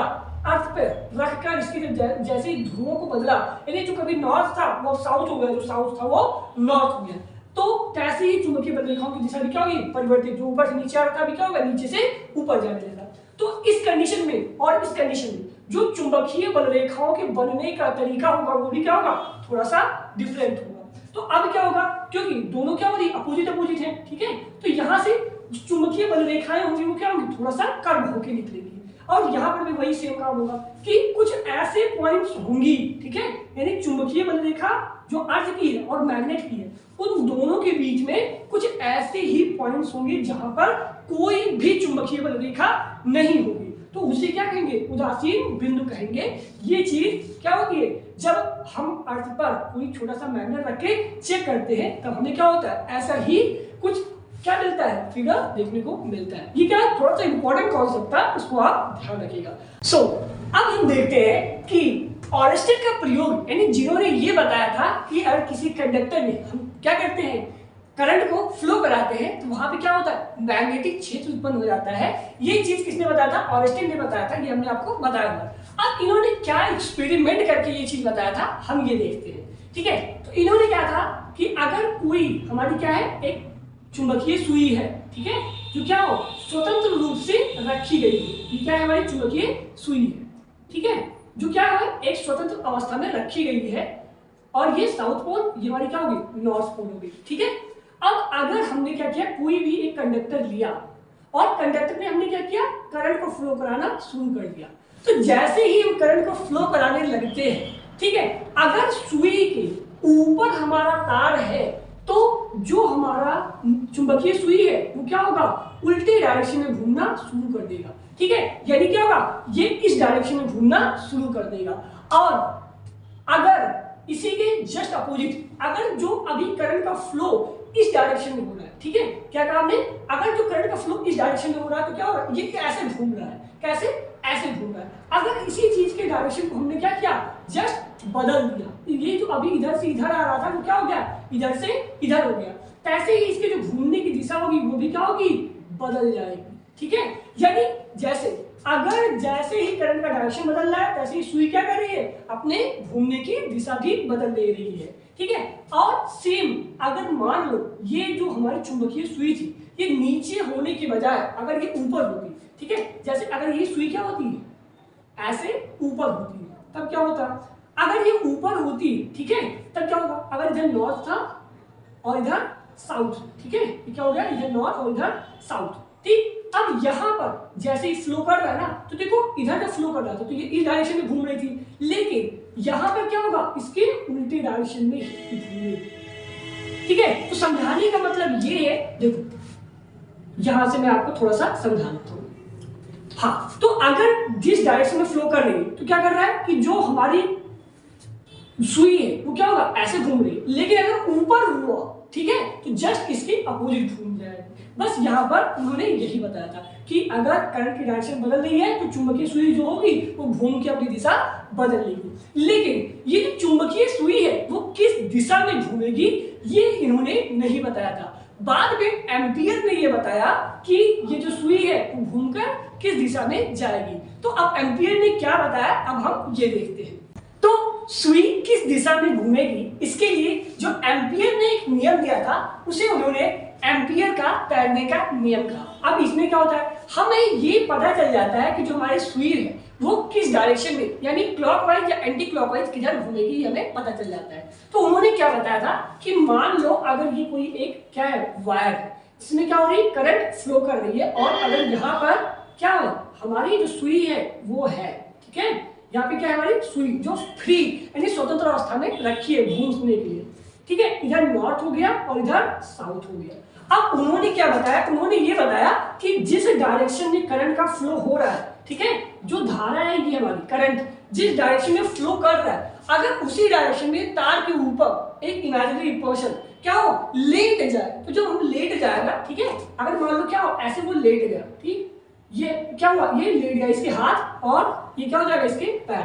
अर्थ पे रखकर इसके जैसे ही ध्रुवों को बदला, यानी जो कभी नॉर्थ था वो साउथ हो गया, जो साउथ था वो नॉर्थ हो गया, तो कैसे ही चुंबकीय बल रेखाओं की दिशा भी क्या होगी, परिवर्तित, जो ऊपर से नीचे आ रहा था भी क्या होगा, नीचे से ऊपर जाने लगा। तो इस कंडीशन में और इस कंडीशन में जो चुंबकीय बल रेखाओं के बनने का तरीका होगा वो भी क्या होगा, थोड़ा सा डिफरेंट होगा। तो अब क्या होगा, क्योंकि दोनों क्या हो रही, अपोजिट अपोजिट है, ठीक है, तो यहां से चुंबकीय बल रेखाएं होंगी वो क्या होंगी, थोड़ा सा कर्व होके निकलेगी। और यहाँ पर भी वही सेम काम होगा कि कुछ ऐसे पॉइंट्स होंगी, ठीक है, यानी चुंबकीय बल रेखा जो अर्थ की है और मैग्नेट की है, उन दोनों के बीच में कुछ ऐसे ही पॉइंट्स होंगे जहां पर कोई भी चुंबकीय बल रेखा नहीं होगी। तो उसे क्या कहेंगे, उदासीन बिंदु कहेंगे। ये चीज क्या होती है, जब हम अर्थ पर कोई छोटा सा मैग्नेट रख के चेक करते हैं तब हमें क्या होता है, ऐसा ही कुछ क्या मिलता है, फिगर देखने को मिलता है। ये क्या है, थोड़ा सा इंपॉर्टेंट कॉन्सेप्ट था, उसको आप ध्यान रखिएगा। सो अब हम देखते हैं कि ऑरेस्टेड का प्रयोग, यानी जिन्होंने ये बताया था कि अगर किसी कंडक्टर में हम क्या करते हैं, करंट को फ्लो कराते हैं तो वहां पे क्या होता है, मैग्नेटिक क्षेत्र उत्पन्न हो जाता है। ये चीज किसने बताया था, ऑरेस्टेड ने बताया था, ये हमने आपको बताया था। अब इन्होंने क्या एक्सपेरिमेंट करके ये चीज बताया था, हम ये देखते हैं। ठीक है, तो इन्होंने क्या था कि अगर कोई हमारी क्या है, एक चुंबकीय सुई है, ठीक है, जो क्या हो, स्वतंत्र रूप से रखी गई है, ये क्या है, हमारी चुंबकीय सुई है, ठीक है, जो क्या है, एक स्वतंत्र अवस्था में रखी गई है, और ये साउथ पोल, ये हमारी क्या होगी, नॉर्थ पोल होगी। ठीक है, अब अगर हमने क्या किया, कोई भी एक कंडक्टर लिया और कंडक्टर में हमने क्या किया, करंट को फ्लो कराना शुरू कर दिया। तो जैसे ही हम करंट को फ्लो कराने लगते हैं, ठीक है, अगर सुई के ऊपर हमारा तार है तो जो हमारा चुंबकीय सुई है वो क्या होगा, उल्टे डायरेक्शन में घूमना शुरू कर देगा। ठीक है, यानी क्या होगा, ये इस डायरेक्शन में घूमना शुरू कर देगा। और अगर इसी के जस्ट अपोजिट, अगर जो अभी करंट का फ्लो इस डायरेक्शन में हो रहा है, ठीक है, क्या कहा हमने, अगर जो करंट का फ्लो इस डायरेक्शन में हो रहा है तो क्या होगा, ये ऐसे घूम रहा है, कैसे, ऐसे घूम रहा है। अगर इसी चीज के डायरेक्शन को हमने क्या किया, जस्ट बदल दिया, तो ये जो अभी इधर से इधर आ रहा था वो क्या हो गया, इधर से इधर हो गया। तैसे ही इसके जो घूमने की दिशा होगी वो भी क्या होगी, बदल जाएगी। ठीक है, यानी जैसे अगर जैसे ही करंट का डायरेक्शन बदल रहा है तैसे ही सुई क्या कर रही है, अपने घूमने की दिशा भी बदल दे रही है। ठीक है, और सेम अगर मान लो ये जो हमारी चुंबकीय सुई थी ये नीचे होने की बजाय अगर ये ऊपर होती, ठीक है, जैसे अगर ये सुई क्या होती है, ऐसे ऊपर होती है, तब क्या होता, अगर ये ऊपर होती, ठीक है, तब क्या होगा, अगर इधर नॉर्थ था और इधर साउथ, ठीक है, ये क्या हो गया, इधर नॉर्थ और इधर साउथ। ठीक, अब यहाँ पर जैसे ही फ्लो कर रहा है ना, तो देखो इधर का फ्लो कर रहा था तो ये इस डायरेक्शन में घूम रही थी, लेकिन यहाँ पर क्या होगा, इसके उल्टे डायरेक्शन में घूमेगी। ठीक है, तो समझाने का मतलब ये है, देखो यहां से मैं आपको थोड़ा सा समझा देता हूँ। हाँ, तो अगर जिस डायरेक्शन में फ्लो कर रही है तो क्या कर रहा है कि जो हमारी सुई है वो क्या होगा, ऐसे घूम रही है, लेकिन अगर ऊपर हुआ, ठीक है, तो जस्ट इसके अपोजिट घूम जाएगा। बस यहाँ पर उन्होंने यही बताया था कि अगर करंट की डायरेक्शन बदल रही है तो चुंबकीय सुई जो होगी वो घूम के अपनी दिशा बदल लेगी, लेकिन ये जो चुंबकीय सुई है वो किस दिशा में घूमेगी ये इन्होंने नहीं बताया था। बाद में एम्पियर ने ये बताया कि ये जो सुई है वो घूमकर किस दिशा में जाएगी। तो अब एम्पियर ने क्या बताया, अब हम ये देखते हैं। तो सुई किस दिशा में घूमेगी, इसके लिए जो एम्पियर ने एक नियम दिया था उसे उन्होंने एम्पियर का तैरने का नियम कहा। अब इसमें क्या होता है, हमें ये पता चल जाता है कि जो हमारी सुई है वो किस डायरेक्शन में, यानी क्लॉकवाइज या एंटी क्लॉकवाइज किधर घूमेगी हमें पता चल जाता है। तो उन्होंने क्या बताया था कि मान लो अगर ये कोई एक क्या है, वायर है, इसमें क्या हो रही है, करंट फ्लो कर रही है, और अगर यहाँ पर क्या है, हमारी जो सुई है वो है, ठीक है, यहाँ पे क्या है, हमारी सुई जो फ्री यानी स्वतंत्र अवस्था में रखी है घूमने के लिए। ठीक है, इधर नॉर्थ हो गया और इधर साउथ हो गया। अब उन्होंने क्या बताया, उन्होंने ये बताया कि जिस डायरेक्शन में करंट का फ्लो हो रहा है, ठीक है, जो धारा है ये हमारी करंट जिस डायरेक्शन में फ्लो कर रहा है, अगर उसी डायरेक्शन में तार के ऊपर एक इमेजिनरी पर्सन क्या हो, लेट जाए, तो जब हम लेट जाएगा, ठीक है, अगर मान लो क्या हो, ऐसे वो लेट गया, ठीक, ये क्या हुआ, ये लेट गया, इसके हाथ और ये क्या हो जाएगा, इसके पैर।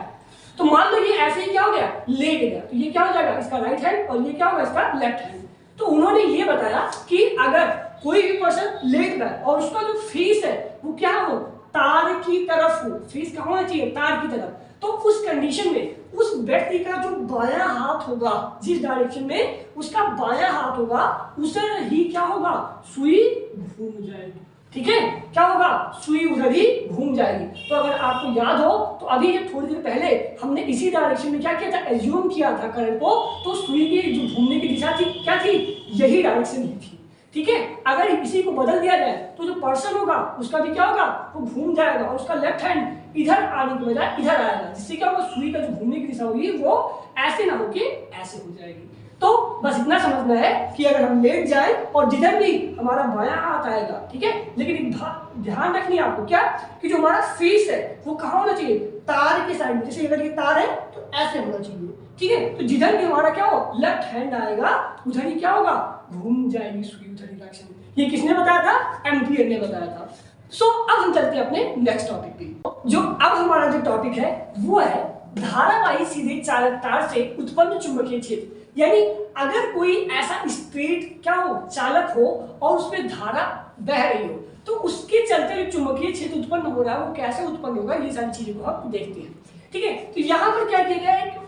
तो मान लो ये ऐसे ही क्या हो गया, लेट गया, तो ये क्या हो जाएगा, इसका राइट हैंड, और ये क्या होगा, इसका लेफ्ट हैंड। तो उन्होंने ये बताया कि अगर कोई भी पर्सन लेट रहा है और उसका जो फेस है वो क्या हो, तार की तरफ हो, फेस कहाँ होना चाहिए, तार की तरफ, तो उस कंडीशन में उस व्यक्ति का जो बायां हाथ होगा, जिस डायरेक्शन में उसका बायां हाथ होगा, उसे ही क्या होगा, सुई घूम जाएगी। ठीक है, क्या होगा, सुई उधर ही घूम जाएगी। तो अगर आपको याद हो तो अभी ये थोड़ी देर पहले हमने इसी डायरेक्शन में क्या किया था, एज्यूम किया था करंट को, तो सुई की जो घूमने की दिशा थी क्या थी, यही डायरेक्शन ही थी। ठीक है, अगर इसी को बदल दिया जाए तो जो पर्सन होगा उसका भी क्या होगा, वो घूम जाएगा और उसका लेफ्ट हैंड इधर आने की बजाय इधर आएगा, जिससे क्या होगा, सुई का जो घूमने की दिशा होगी वो ऐसे ना होके ऐसे हो जाएगी। तो बस इतना समझना है कि अगर हम लेट जाए और जिधर भी हमारा बायां हाथ आएगा, ठीक है, लेकिन ध्यान रखनी है आपको क्या, कि जो हमारा फेस है वो कहाँ होना चाहिए, तार के साइड में, जैसे अगर ये तार है तो ऐसे होना चाहिए। ठीक है, तो जिधर भी हमारा क्या हो, लेफ्ट हैंड आएगा उधर ही क्या होगा, घूम जाएगी सुई उधर ही डायरेक्शन में। ये किसने बताया था, एम्पियर ने बताया था। सो अब हम चलते हैं अपने नेक्स्ट टॉपिक पे। जो अब हमारा जो टॉपिक है वो है धारावाही सीधे चालक तार से उत्पन्न चुंबकीय क्षेत्र। यानी अगर कोई ऐसा स्ट्रेट क्या हो, चालक हो और उसमें धारा बह रही हो, तो उसके चलते जो चुंबकीय क्षेत्र उत्पन्न हो रहा है वो कैसे उत्पन्न होगा, ये सारी चीजों को हम देखते हैं। ठीक है, तो यहाँ पर क्या किया गया है,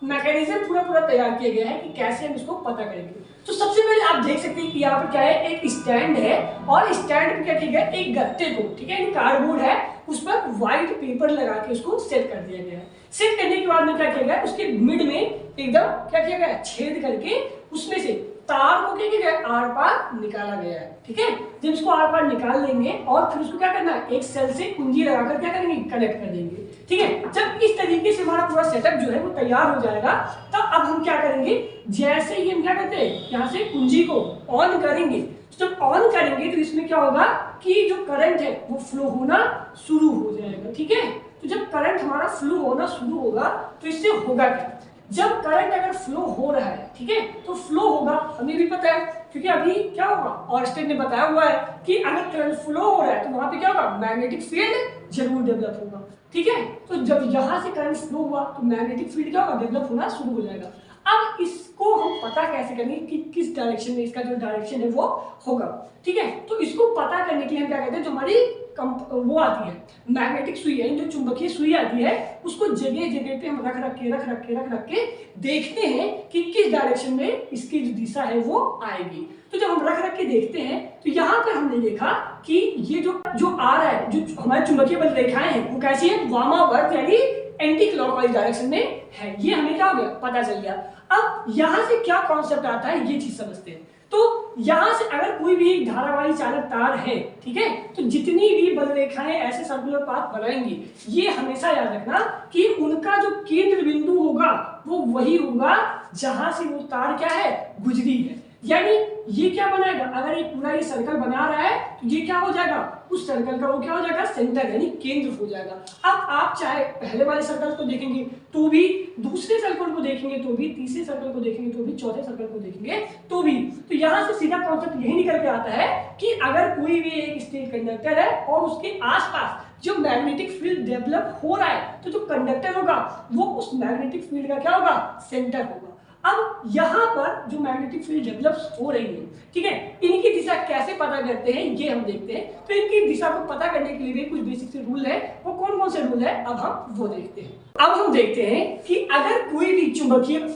मैकेनिज्म पूरा तैयार किया गया है कि कैसे हम इसको पता करेंगे। तो सबसे पहले आप देख सकते हैं कि यहाँ पर क्या है, एक स्टैंड है और स्टैंड पे क्या किया गया, एक गत्ते को, ठीक है, कार्डबोर्ड है, उस पर व्हाइट पेपर लगा के उसको सेट कर दिया गया है। सेट करने के बाद में क्या किया गया, उसके मिड में एकदम क्या किया गया, छेद करके उसमें से तार को क्या किया गया, आर पार निकाला गया है। ठीक है, जब इसको आर पार निकाल लेंगे और फिर उसको क्या करना है, एक सेल से कुंजी लगाकर क्या करेंगे, कनेक्ट कर देंगे। ठीक है, जब इस तरीके से हमारा पूरा सेटअप जो है वो तैयार हो जाएगा, तब अब हम क्या करेंगे, जैसे ही हम क्या करते हैं, यहाँ से कुंजी को ऑन करेंगे, जब ऑन करेंगे तो इसमें क्या होगा कि जो करंट है वो फ्लो होना शुरू हो जाएगा। ठीक है, तो जब करंट हमारा फ्लो होना शुरू होगा तो इससे होगा क्या, जब करंट अगर फ्लो हो रहा है, ठीक है, तो फ्लो होगा, हमें भी पता है, क्योंकि अभी क्या होगा, ऑरस्टेड ने बताया हुआ है कि अगर करंट फ्लो हो रहा है तो वहां पे क्या होगा, मैग्नेटिक फील्ड जरूर डेवलप होगा। ठीक है, तो जब यहां से करंट फ्लो हुआ तो मैग्नेटिक फील्ड क्या होगा, डेवलप होना शुरू हो जाएगा। अब इसको हम पता कैसे करेंगे कि किस डायरेक्शन में इसका जो डायरेक्शन है वो होगा। ठीक है, तो इसको पता करने के लिए हम क्या कहते हैं, जो हमारी वो आती है मैग्नेटिक सुई है, जो चुंबकीय सुई आती है, उसको जगह जगह पे हम रख के देखते हैं कि किस डायरेक्शन में इसकी जो दिशा है वो आएगी। तो जब हम रख के देखते हैं तो यहाँ पर हमने देखा कि ये जो आ रहा है, जो हमारे चुंबकीय बल रेखाएं हैं वो कैसी है, वामावर्त यानी एंटी क्लॉकवाइज डायरेक्शन में है। ये हमें क्या हो गया, पता चल गया। अब यहाँ से क्या कॉन्सेप्ट आता है, ये चीज समझते हैं। तो यहां से अगर कोई भी धारावाही चालक तार है, ठीक है, तो जितनी भी बल रेखाएं ऐसे सर्कुलर पाथ बनाएंगी, ये हमेशा याद रखना कि उनका जो केंद्र बिंदु होगा वो वही होगा जहां से वो तार क्या है, गुजरी है। यानी ये क्या बनाएगा, अगर एक पूरा ये सर्कल बना रहा है तो ये क्या हो जाएगा, उस सर्कल का वो क्या हो जाएगा, सेंटर यानी केंद्र हो जाएगा। अब आप चाहे पहले वाले सर्कल को देखेंगे तो भी, दूसरे सर्कल को देखेंगे तो भी, तीसरे सर्कल को देखेंगे तो भी, चौथे सर्कल को देखेंगे तो भी, तो यहां से सीधा कॉन्सेप्ट यही निकल के आता है कि अगर कोई भी एक स्टेट कंडक्टर है और उसके आसपास जो मैग्नेटिक फील्ड डेवलप हो रहा है, तो जो कंडक्टर होगा वो उस मैग्नेटिक फील्ड का क्या होगा, सेंटर होगा। अब यहाँ पर जो मैग्नेटिक फील्ड डेवलप हो रही है, ठीक है, इनकी दिशा कैसे पता करते हैं ये हम देखते हैं। तो इनकी दिशा को पता करने के लिए भी कुछ बेसिक से रूल है, वो कौन कौन से रूल है अब हम वो देखते हैं। अब हम देखते हैं कि अगर कोई भी चुंबकीय,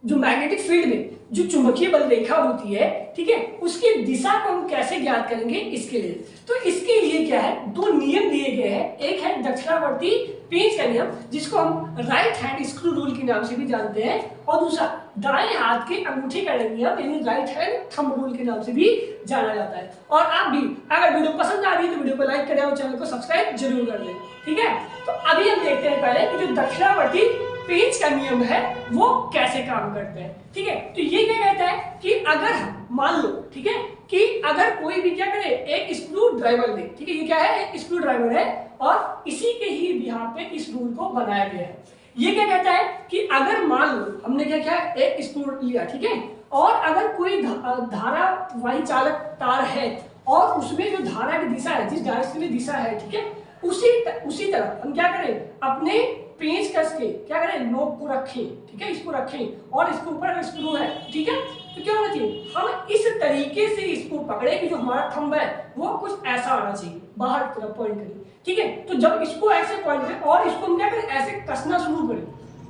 जो मैग्नेटिक फील्ड में जो चुंबकीय बल रेखा होती है, ठीक है, उसकी दिशा को हम कैसे ज्ञात करेंगे इसके लिए। तो इसके लिए क्या है, दो नियम दिए गए हैं। एक है दक्षिणावर्ती पेंच का नियम, जिसको हम राइट हैंड स्क्रू रूल के नाम से भी जानते हैं, और दूसरा दाएं हाथ के अंगूठे का नियम यानी राइट हैंड थंब रूल के नाम से भी जाना जाता है। और आप भी अगर वीडियो पसंद आ रही है तो वीडियो को लाइक करें और चैनल को सब्सक्राइब जरूर कर लें। ठीक है, तो अभी हम देखते हैं पहले कि जो दक्षिणावर्ती पेंच का नियम है वो कैसे काम करते हैं। ठीक है, तो ये क्या कहता है कि अगर मान लो, ठीक है, कि अगर कोई भी क्या करे, एक स्क्रू ड्राइवर ले, ठीक है, ये क्या है, एक स्क्रू ड्राइवर है और इसी के ही बिहार पे इस रूल को बनाया गया है। ये क्या कहता है कि अगर मान लो हमने क्या किया, एक स्क्रू लिया, ठीक है, और अगर कोई धारावाही चालक तार है और उसमें जो धारा की दिशा है, जिस डायरेक्शन में दिशा है, ठीक है, उसी तरह हम क्या करें, अपने पेंच कस के क्या करें, नोक को रखें, ठीक है, इसको रखें और इसके ऊपर अगर स्क्रू है, ठीक है, तो क्या होना चाहिए, हम इस तरीके से इसको पकड़े कि जो हमारा थंब है वो कुछ ऐसा आना चाहिए, बाहर की तरफ पॉइंट करें। ठीक है, तो जब इसको ऐसे पॉइंट करें और इसको हम क्या करें, ऐसे कसना शुरू करें,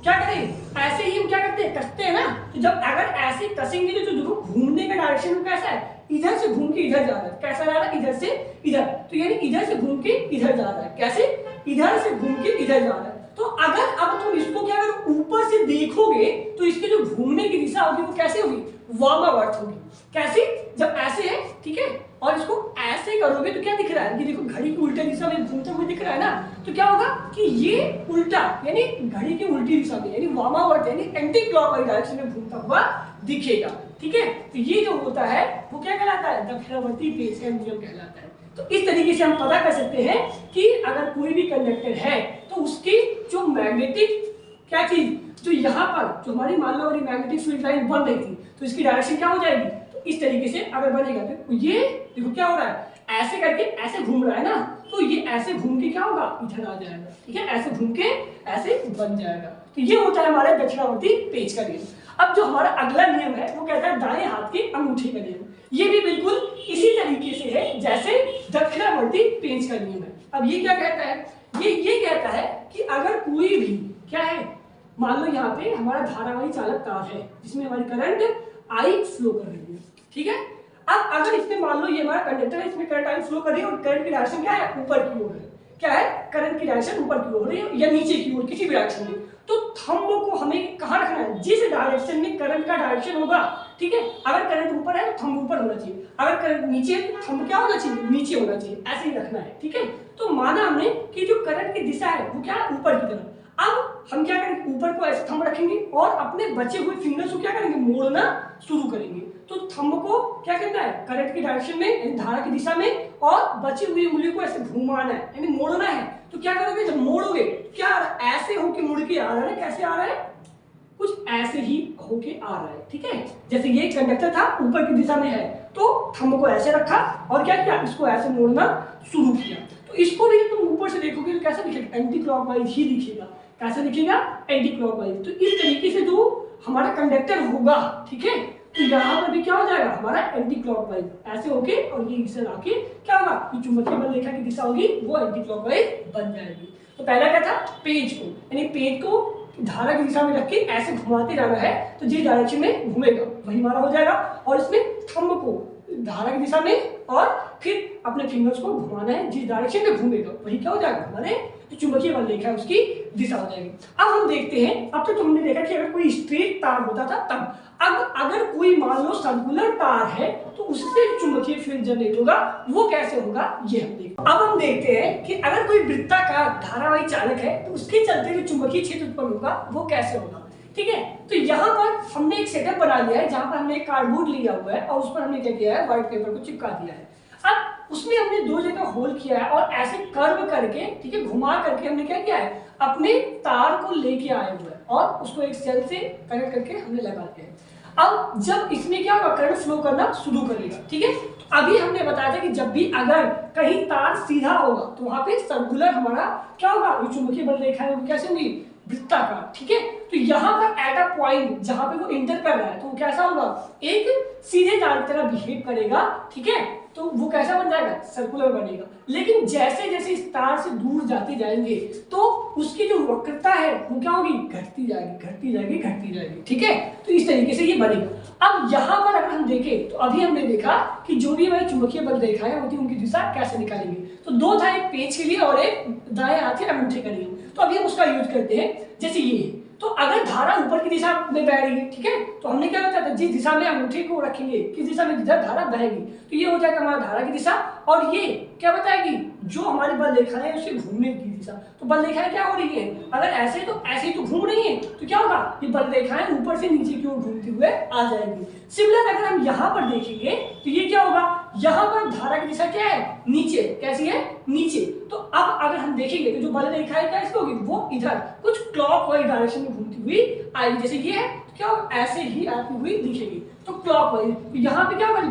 क्या करें, ऐसे ही हम क्या करते हैं, कसते हैं ना। तो जब अगर ऐसे कसेंगे तो जो घूमने का डायरेक्शन कैसा है, इधर से घूम के इधर जा रहा है, कैसा जा रहा है, इधर से इधर, तो यानी इधर से घूम के इधर जा रहा है, कैसे, इधर से घूम के इधर जा रहा है। तो अगर अब तुम इसको क्या अगर ऊपर से देखोगे तो इसके जो घूमने की दिशा होगी वो कैसे होगी, वामावर्त होगी। कैसे, जब ऐसे है, ठीक है, और इसको ऐसे करोगे तो क्या दिख रहा है, कि देखो घड़ी की उल्टे दिशा में घूमते हुए दिख रहा है ना, तो क्या होगा कि ये उल्टा यानी घड़ी की उल्टी दिशा में यानी वामावर्त यानी एंटी क्लॉकवाइज डायरेक्शन में घूमता हुआ दिखेगा। ठीक है, तो ये जो होता है वो क्या कहलाता है, दक्षिणावर्ती पेंच का नियम कहलाता है। तो इस तरीके से हम पता कर सकते हैं कि अगर कोई भी कंडक्टर है तो उसकी जो मैग्नेटिक क्या चीज, जो यहाँ पर जो हमारी मान लो हमारी मैग्नेटिक फील्ड लाइन बन रही थी, तो इसकी डायरेक्शन क्या हो जाएगी, तो इस तरीके से अगर बनेगा तो ये देखो क्या हो रहा है, ऐसे करके ऐसे घूम रहा है ना, तो ये ऐसे घूम के क्या होगा, इधर आ जाएगा। ठीक है, ऐसे घूम के ऐसे बन जाएगा। तो ये होता है हमारे दक्षिणावर्ती पेंच का नियम। अब जो हमारा अगला नियम है वो कहता है दाएं हाथ के अंगूठे का नियम। ये भी बिल्कुल इसी तरीके से है जैसे दक्षिणावर्ती पेंच का नियम है। अब ये क्या कहता है, ये कहता है कि अगर कोई भी क्या है, मान लो यहाँ पे हमारा धारावाही चालक तार है जिसमें हमारी करंट आई फ्लो कर रही है, ठीक है, अब अगर इसमें मान लो ये हमारा कंडक्टर है, इसमें करंट आई फ्लो कर रही है और करंट की डायरेक्शन क्या है, ऊपर की ओर है। क्या है, करंट की डायरेक्शन ऊपर की ओर हो रही है या नीचे की ओर, किसी भी डायरेक्शन में। तो थंब को हमें कहाँ रखना है, जिस डायरेक्शन में करंट का डायरेक्शन होगा, ठीक है। अगर करंट ऊपर है तो थंब ऊपर होना चाहिए, अगर करंट नीचे है तो थंब क्या होना चाहिए, नीचे होना चाहिए, ऐसे ही रखना है, ठीक है। तो माना हमने कि जो करंट की दिशा है वो क्या है, ऊपर की तरफ। अब हम क्या करेंगे, ऊपर को ऐसे थंब रखेंगे और अपने बचे हुए फिंगर्स को क्या करेंगे, मोड़ना शुरू करेंगे। तो थंब को क्या करना है, करंट की डायरेक्शन में यानी धारा की दिशा में, और बची हुई उंगली को ऐसे घुमाना है यानी मोड़ना है। तो क्या करोगे, जब मोड़ोगे क्या ऐसे होके मुड़ के आ रहा है, कैसे आ रहा है, कुछ ऐसे ही होके आ रहा है, ठीक है। जैसे ये कंडक्टर था ऊपर की दिशा में है, तो थंब को ऐसे रखा और क्या किया, इसको ऐसे मोड़ना शुरू किया। तो इसको भी तुम ऊपर से देखोगे तो कैसा दिखेगा, एंटी क्लॉकवाइज ही दिखेगा। कैसा दिखेगा, एंटी क्लॉकवाइज। तो इस तरीके से जो हमारा कंडक्टर होगा, ठीक है, तो यहाँ पर भी क्या हो जाएगा हमारा एंटी क्लॉकवाइज, ऐसे होके और ये इधर आके क्या होगा, ये चुंबकीय बल रेखा की दिशा होगी वो एंटी क्लॉकवाइज बन जाएगी। तो पहला क्या था, पेज को, यानी पेज को धारा की दिशा में रख के ऐसे घुमाते जाना है, तो जिस डायरेक्शन में घूमेगा वही हमारा हो जाएगा। और इसमें थंब को धारा की दिशा में और फिर अपने फिंगर्स को घुमाना है, जिस डायरेक्शन में घूमेगा वही क्या हो जाएगा, हमारे जो चुंबकीय बल रेखा है उसकी दिशा हो जाएगी। अब हम देखते हैं, अब तक तो हमने देखा कि अगर कोई स्ट्रेट तार होता था तब, अब अगर कोई मान लो सर्कुलर तार है तो उससे चुंबकीय फील्ड जनरेट होगा, वो कैसे होगा ये हम देखते हैं। अब हम देखते हैं कि अगर कोई वृत्ताकार धारावाही चालक है तो उसके चलते जो चुंबकीय क्षेत्र उत्पन्न होगा वो कैसे होगा, ठीक है। तो यहाँ पर हमने एक सेटअप बना लिया है, जहां पर हमने एक कार्डबोर्ड लिया हुआ है और उस पर हमने क्या किया है, व्हाइट पेपर को चिपका दिया है। अब उसमें हमने दो जगह होल किया है और ऐसे कर्व करके, ठीक है, घुमा करके हमने क्या किया है, अपने तार को लेके आए हुए हैं और उसको एक सेल से कनेक्ट करके हमने लगा दिया है। अब जब इसमें क्या होगा, करंट फ्लो करना शुरू करेगा, ठीक है। तो अभी हमने बताया था कि जब भी अगर कहीं तार सीधा होगा तो वहां पे सर्कुलर हमारा क्या होगा, ये चुंबकीय बल रेखा है वो कैसे होगी, वृत्ताकार, ठीक है। तो यहाँ पर एट अ पॉइंट जहां पे वो इंटर कर रहा है तो वो कैसा होगा, एक सीधे तार की तरह बिहेव करेगा, ठीक है। तो वो कैसा बन जाएगा, सर्कुलर बनेगा। लेकिन जैसे जैसे इस तार से दूर जाते जाएंगे तो उसकी जो वक्रता है वो क्या होगी, घटती जाएगी, घटती जाएगी, घटती जाएगी, ठीक है। तो इस तरीके से ये बनेगा। अब यहाँ पर अगर हम देखें तो अभी हमने देखा कि जो भी हमारी चुंबकीय बल रेखाएं होती है उनकी दिशा कैसे निकालेंगे। तो दो था, एक पेज के लिए और एक दाएं हाथ के अंगूठे के लिए। तो अभी हम उसका यूज करते हैं। जैसे ये, तो अगर धारा ऊपर की दिशा में बह रही है, ठीक है, तो हमने क्या बताया था, जिस दिशा में अंगूठे को रखेंगे किस दिशा में धारा बहेगी, तो ये हो जाएगा हमारा धारा की दिशा। और ये क्या बताएगी, जो हमारी बल रेखा है उसके घूमने की दिशा। तो बल रेखाएं क्या हो रही है, अगर ऐसे तो ऐसे ही तो घूम रही है, तो क्या होगा, ये बल रेखाएं ऊपर से नीचे की ओर घूमते हुए आ जाएंगी। सिमिलर अगर हम यहाँ पर देखेंगे तो ये क्या होगा, यहाँ पर धारा की दिशा क्या है, नीचे, कैसी है, नीचे। तो अब अगर हम देखेंगे तो जो बल रेखाएं क्या होगी, वो इधर कुछ क्लॉकवाइज डायरेक्शन में घूमती हुई आएगी। जैसे ये है तो क्या होगा, ऐसे ही आती हुई दिखेगी, तो क्लॉकवाइज। तो यहाँ पे क्या होगा,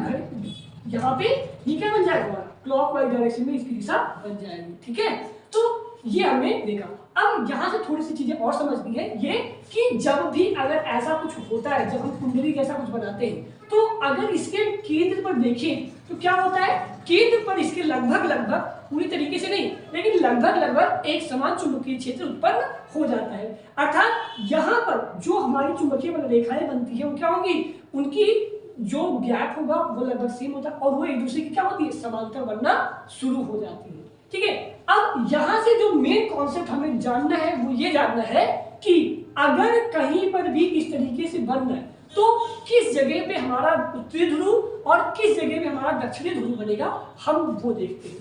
यहाँ पे ये क्या बन जाएगा, क्लॉकवाइज डायरेक्शन में इसकी दिशा बन जाएगी, ठीक है। तो ये हमने देखा। अब यहाँ से थोड़ी सी चीजें और समझनी है, ये कि जब भी अगर ऐसा कुछ होता है, जब हम कुंडली जैसा कुछ बनाते हैं, तो अगर इसके केंद्र पर देखें तो क्या होता है, केंद्र पर इसके लगभग पूरी तरीके से नहीं लेकिन लगभग एक समान चुंबकीय क्षेत्र उत्पन्न हो जाता है। अर्थात यहाँ पर जो हमारी चुंबकीय बल रेखाएं बनती है वो क्या होंगी, उनकी जो गैप होगा वो लगभग सेम होता है और वो एक दूसरे की क्या होती है, समांतर बनना शुरू हो जाती है, ठीक है। अब यहाँ से जो मेन कॉन्सेप्ट हमें जानना है वो ये जानना है कि अगर कहीं पर भी इस तरीके से बन रहा है तो किस जगह पे हमारा उत्तरी ध्रुव और किस जगह पे हमारा दक्षिणी ध्रुव बनेगा, हम वो देखते हैं।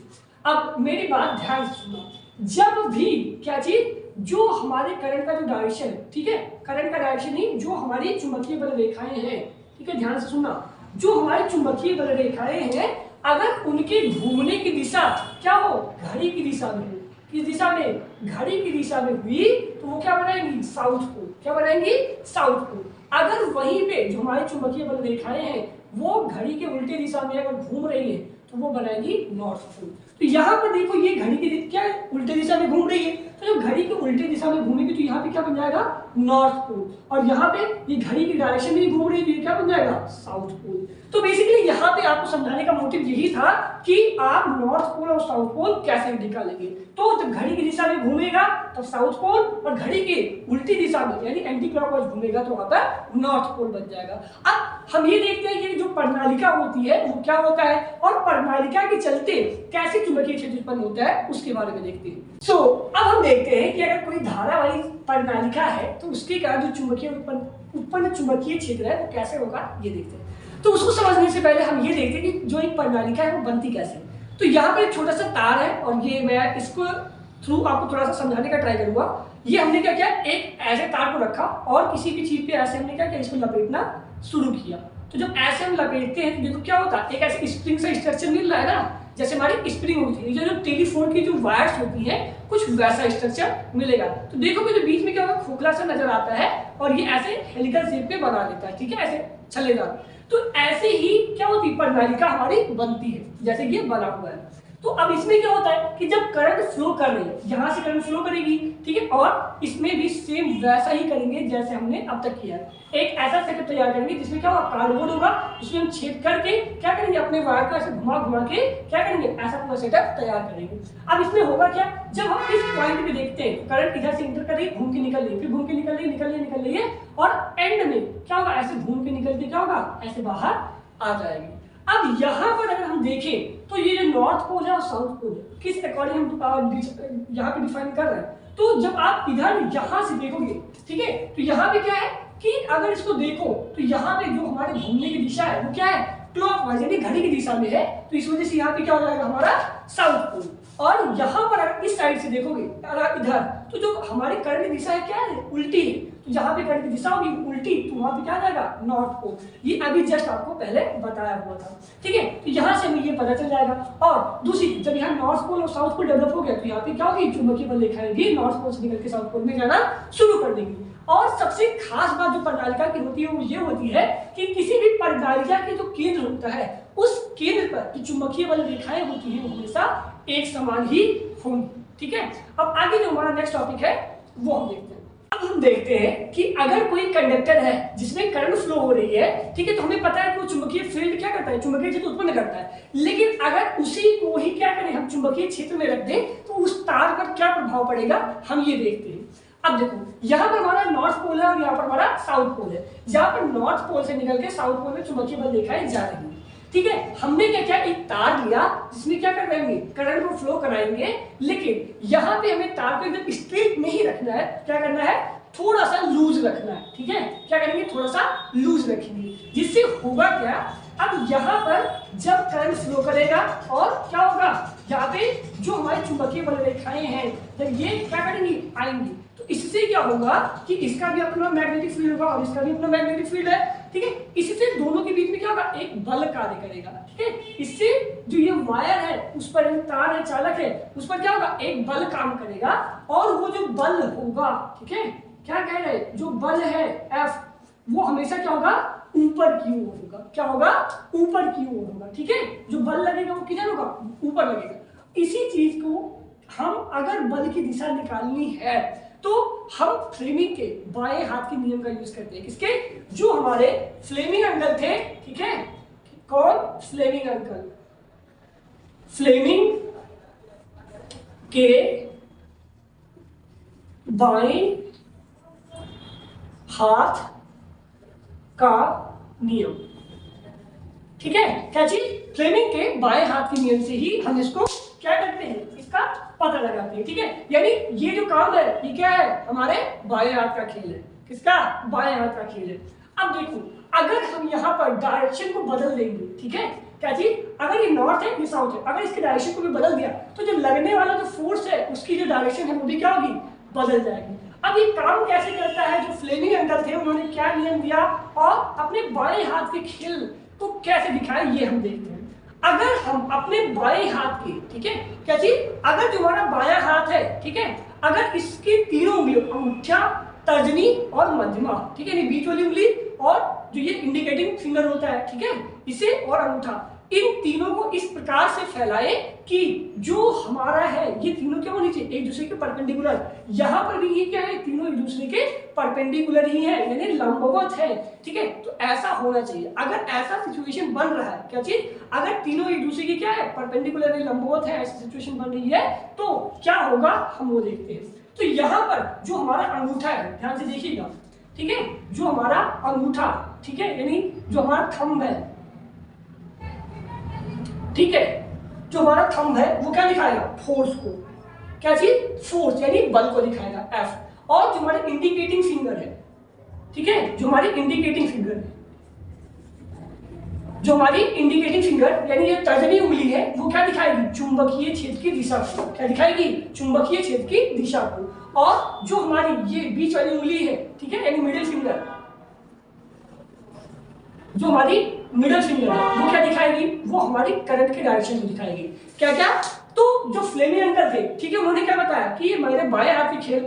अब मेरी बात ध्यान से सुनो, जब भी क्या चीज, जो हमारे करंट का जो डायरेक्शन है, ठीक है, करंट का डायरेक्शन नहीं, जो हमारी चुंबकीय बल रेखाएं हैं, ठीक है, ध्यान से सुनना, जो हमारी चुंबकीय बल रेखाएं हैं अगर उनके घूमने की दिशा क्या हो, घड़ी की दिशा में, किस दिशा में, घड़ी की दिशा में हुई तो वो क्या बनाएंगी, साउथ को, क्या बनाएंगी, साउथ को। अगर वहीं पे जो हमारी चुंबकीय बल रेखाएं हैं वो घड़ी के उल्टे दिशा में अगर घूम रही है तो वो बनाएगी नॉर्थ पोल। तो यहाँ पर देखो ये घड़ी की क्या है, उल्टे दिशा में घूम रही है, तो जब घड़ी के उल्टे दिशा में घूमेगी तो यहाँ पे क्या बन जाएगा, नॉर्थ पोल, और यहाँ पे ये घड़ी की डायरेक्शन में घूम रही है तो ये क्या बन जाएगा, साउथ पोल। तो बेसिकली यहाँ पे आपको समझाने का मोटिव यही था कि आप नॉर्थ पोल और साउथ पोल कैसे निकालेंगे। तो जब घड़ी की दिशा में घूमेगा तो साउथ पोल, और घड़ी की उल्टी दिशा में यानी एंटी क्लॉकवाइज घूमेगा तो वहां पर नॉर्थ पोल बन जाएगा। अब हम ये देखते हैं कि जो प्रणालिका होती है वो क्या होता है, और प्रणालिका के चलते कैसे चुंबकीय क्षेत्र उत्पन्न होता है उसके बारे में देखते हैं। अब हम देखते हैं कि अगर कोई धारा वाली प्रणालिका है तो उसके कारण जो चुंबकीय उत्पन्न चुंबकीय क्षेत्र है वो कैसे होगा ये देखते हैं। तो उसको समझने से पहले हम ये देखते हैं कि जो एक प्रणालिका है वो बनती कैसे। तो यहाँ पे एक छोटा सा तार है, और ये मैं इसको थ्रू आपको थोड़ा सा समझाने का ट्राई करूंगा। ये हमने क्या किया, एक ऐसे तार को रखा और किसी भी चीज पे ऐसे हमने क्या किया, इसको लपेटना शुरू किया। तो जब ऐसे हम लपेटते हैं तो देखो क्या होता है, एक ऐसे स्प्रिंग सा स्ट्रक्चर मिल रहा है ना, जैसे हमारी स्प्रिंग होती है, जो टेलीफोन की जो वायर्स होती है कुछ वैसा स्ट्रक्चर मिलेगा। तो देखोगे जो बीच में क्या होगा, खोखला सा नजर आता है, और ये ऐसे हेलिकल शेप में बना लेता है, ठीक है, ऐसे चलेगा। तो ऐसे ही क्या होती है, प्रणालिका हमारी बनती है, जैसे ये बना हुआ है। तो अब इसमें क्या होता है कि जब करंट फ्लो कर रही है, यहां से करंट फ्लो करेगी, ठीक है, और इसमें भी सेम वैसा ही करेंगे जैसे हमने अब तक किया। एक ऐसा सेटअप तैयार करेंगे जिसमें क्या होगा, कार्डबोर्ड होगा, उसमें हम छेद करके क्या करेंगे, अपने वायर को ऐसे घुमा घुमा के क्या करेंगे, ऐसा पूरा सेटअप तैयार करेंगे। अब इसमें होगा क्या, जब हम इस पॉइंट पे देखते हैं करंट इधर से इंटर कर रही है, घूम के निकल रही है, फिर घूम के निकल रही है, और एंड में क्या होगा, ऐसे घूम के निकल के क्या होगा, ऐसे बाहर आ जाएगी। अब यहाँ पर अगर हम देखें तो ये जो नॉर्थ पोल है और साउथ पोल है, किस अकॉर्डिंग हम यहाँ पे डिफाइन कर रहे हैं। तो जब आप इधर यहाँ से देखोगे, ठीक है, तो यहाँ पे क्या है कि अगर इसको देखो तो यहाँ पे जो हमारे घूमने की दिशा है वो क्या है, क्लॉकवाइज यानी घड़ी की दिशा में है। तो इस वजह से यहाँ पे क्या हो जाएगा, हमारा साउथ पोल। और यहाँ पर अगर इस साइड से देखोगे अगर इधर, तो जो हमारी करंट की दिशा है क्या है, उल्टी है। तो जहाँ पे करंट की दिशा होगी उल्टी, तो वहां पे क्या आ जाएगा, नॉर्थ पोल। ये अभी जस्ट आपको पहले बताया हुआ था, ठीक है। तो यहाँ से हमें ये पता चल जाएगा। और दूसरी, जब यहाँ नॉर्थ पोल और साउथ पोल डेवलप हो गया तो यहाँ पे क्या होगी, चुंबकीय बल रेखाएं भी नॉर्थ पोल से निकल के साउथ पोल में जाना शुरू कर देंगी। और सबसे खास बात जो प्रणालिका की होती है वो ये होती है कि किसी भी प्रणालिका के जो केंद्र होता है उस केंद्र पर जो चुंबकीय बल रेखाएं होती है वो हमेशा एक समान ही होंगी, ठीक है। अब आगे जो हमारा नेक्स्ट टॉपिक है वो हम देखते हैं। अब हम देखते हैं कि अगर कोई कंडक्टर है जिसमें करंट फ्लो हो रही है, ठीक है, तो हमें पता है कि वो चुंबकीय फील्ड क्या करता है, चुंबकीय क्षेत्र उत्पन्न करता है। लेकिन अगर उसी को ही क्या करें, हम चुंबकीय क्षेत्र में रख दें तो उस तार पर क्या प्रभाव पड़ेगा, हम ये देखते हैं। अब देखो यहाँ पर हमारा नॉर्थ पोल है और यहाँ पर हमारा साउथ पोल है। यहाँ पर नॉर्थ पोल से निकल के साउथ पोल में चुंबकीय बल रेखाएं जा रही है, ठीक है। हमने क्या किया, एक तार लिया जिसमें क्या कराएंगे, करंट को फ्लो कराएंगे। लेकिन यहाँ पे हमें तार को एकदम स्ट्रेट नहीं रखना है, क्या करना है, थोड़ा सा लूज रखना है, ठीक है। क्या करेंगे, थोड़ा सा लूज रखेंगे, जिससे होगा क्या, अब यहाँ पर जब करंट फ्लो करेगा और क्या होगा, यहाँ पे जो हमारी चुंबकीय बल रेखाएं हैं जब ये क्या करेंगी, आएंगी, तो इससे क्या होगा कि इसका भी अपना मैग्नेटिक फील्ड होगा और इसका भी अपना मैग्नेटिक फील्ड है, ठीक है। इससे दोनों के बीच में क्या होगा, एक बल कार्य करेगा, ठीक है। इससे जो ये वायर है उस पर, तार है, चालक है, उस पर क्या होगा, एक बल काम करेगा। और वो जो बल होगा, ठीक है, क्या कह रहे हैं, जो बल है F, वो हमेशा क्या होगा, ऊपर की ओर होगा। क्या होगा, ऊपर की ओर होगा, ठीक है। जो बल लगेगा वो किधर होगा, ऊपर लगेगा। इसी चीज को हम अगर बल की दिशा निकालनी है तो हम फ्लेमिंग के बाएं हाथ के नियम का यूज करते हैं। किसके, जो हमारे फ्लेमिंग अंकल थे, ठीक है, कौन, फ्लेमिंग अंकल, फ्लेमिंग के बाएं हाथ का नियम, ठीक है। क्या चीज, फ्लेमिंग के बाएं हाथ के नियम से ही हम इसको क्या करते हैं, इसका पता लगाते हैं, ठीक है। यानी ये जो काम है ये क्या है, हमारे बाएं हाथ का खेल है। किसका, बाएं हाथ का खेल है। अब देखो अगर हम यहाँ पर डायरेक्शन को बदल देंगे, ठीक है, क्या चीज, अगर ये नॉर्थ है ये साउथ है, अगर इसके डायरेक्शन को भी बदल दिया तो जो लगने वाला जो फोर्स है उसकी जो डायरेक्शन है वो भी क्या होगी, बदल जाएगी। अब ये काम कैसे करता है, जो फ्लेमिंग अंकल थे उन्होंने क्या नियम दिया और अपने बाएं हाथ के खेल को कैसे दिखाया ये हम देखते हैं। अगर हम अपने बाएं हाथ के, ठीक है, क्या चीज, अगर जो हमारा बायां हाथ है, ठीक है, अगर इसके तीनों उंगलियों, अंगूठा, तर्जनी और मध्यमा, ठीक है, बीच वाली उंगली और जो ये इंडिकेटिंग फिंगर होता है, ठीक है, इसे और अंगूठा, इन तीनों को इस प्रकार से फैलाए कि जो हमारा है ये तीनों क्या होनी चाहिए, एक दूसरे के परपेंडिकुलर। यहां पर भी ये क्या है, तीनों एक दूसरे के परपेंडिकुलर ही है, यानी लंबवत है। ठीक है, तो ऐसा होना चाहिए। अगर ऐसा सिचुएशन बन रहा है, क्या चीज, अगर तीनों एक दूसरे के क्या है, परपेंडिकुलर है, लंबवत है, ऐसी सिचुएशन बन रही है तो क्या होगा हम वो देखते हैं। तो यहाँ पर जो हमारा अंगूठा है, ध्यान से देखिएगा, ठीक है, जो हमारा अंगूठा, ठीक है, यानी जो हमारा थंब है, ठीक है, जो हमारा थंब है वो क्या दिखाएगा, फोर्स को, क्या चीज, फोर्स यानी बल को दिखाएगा, एफ। और जो हमारे इंडिकेटिंग फिंगर है, ठीक है, जो हमारी इंडिकेटिंग फिंगर है, जो हमारी इंडिकेटिंग फिंगर यानी ये तर्जनी उंगली है, वो क्या दिखाएगी, चुंबकीय क्षेत्र की दिशा को, क्या दिखाएगी, चुंबकीय क्षेत्र की दिशा को। और जो हमारी ये बीच वाली उंगली है, ठीक है, यानी मिडिल फिंगर, जो हमारी मिडिल फिंगर है वो क्या दिखाएगी, वो हमारी करंट के डायरेक्शन को दिखाएगी। क्या क्या, तो जो फ्लेमी अंकल थे, ठीक है, उन्होंने क्या बताया कि ये मेरे बाएं हाथ की खेल,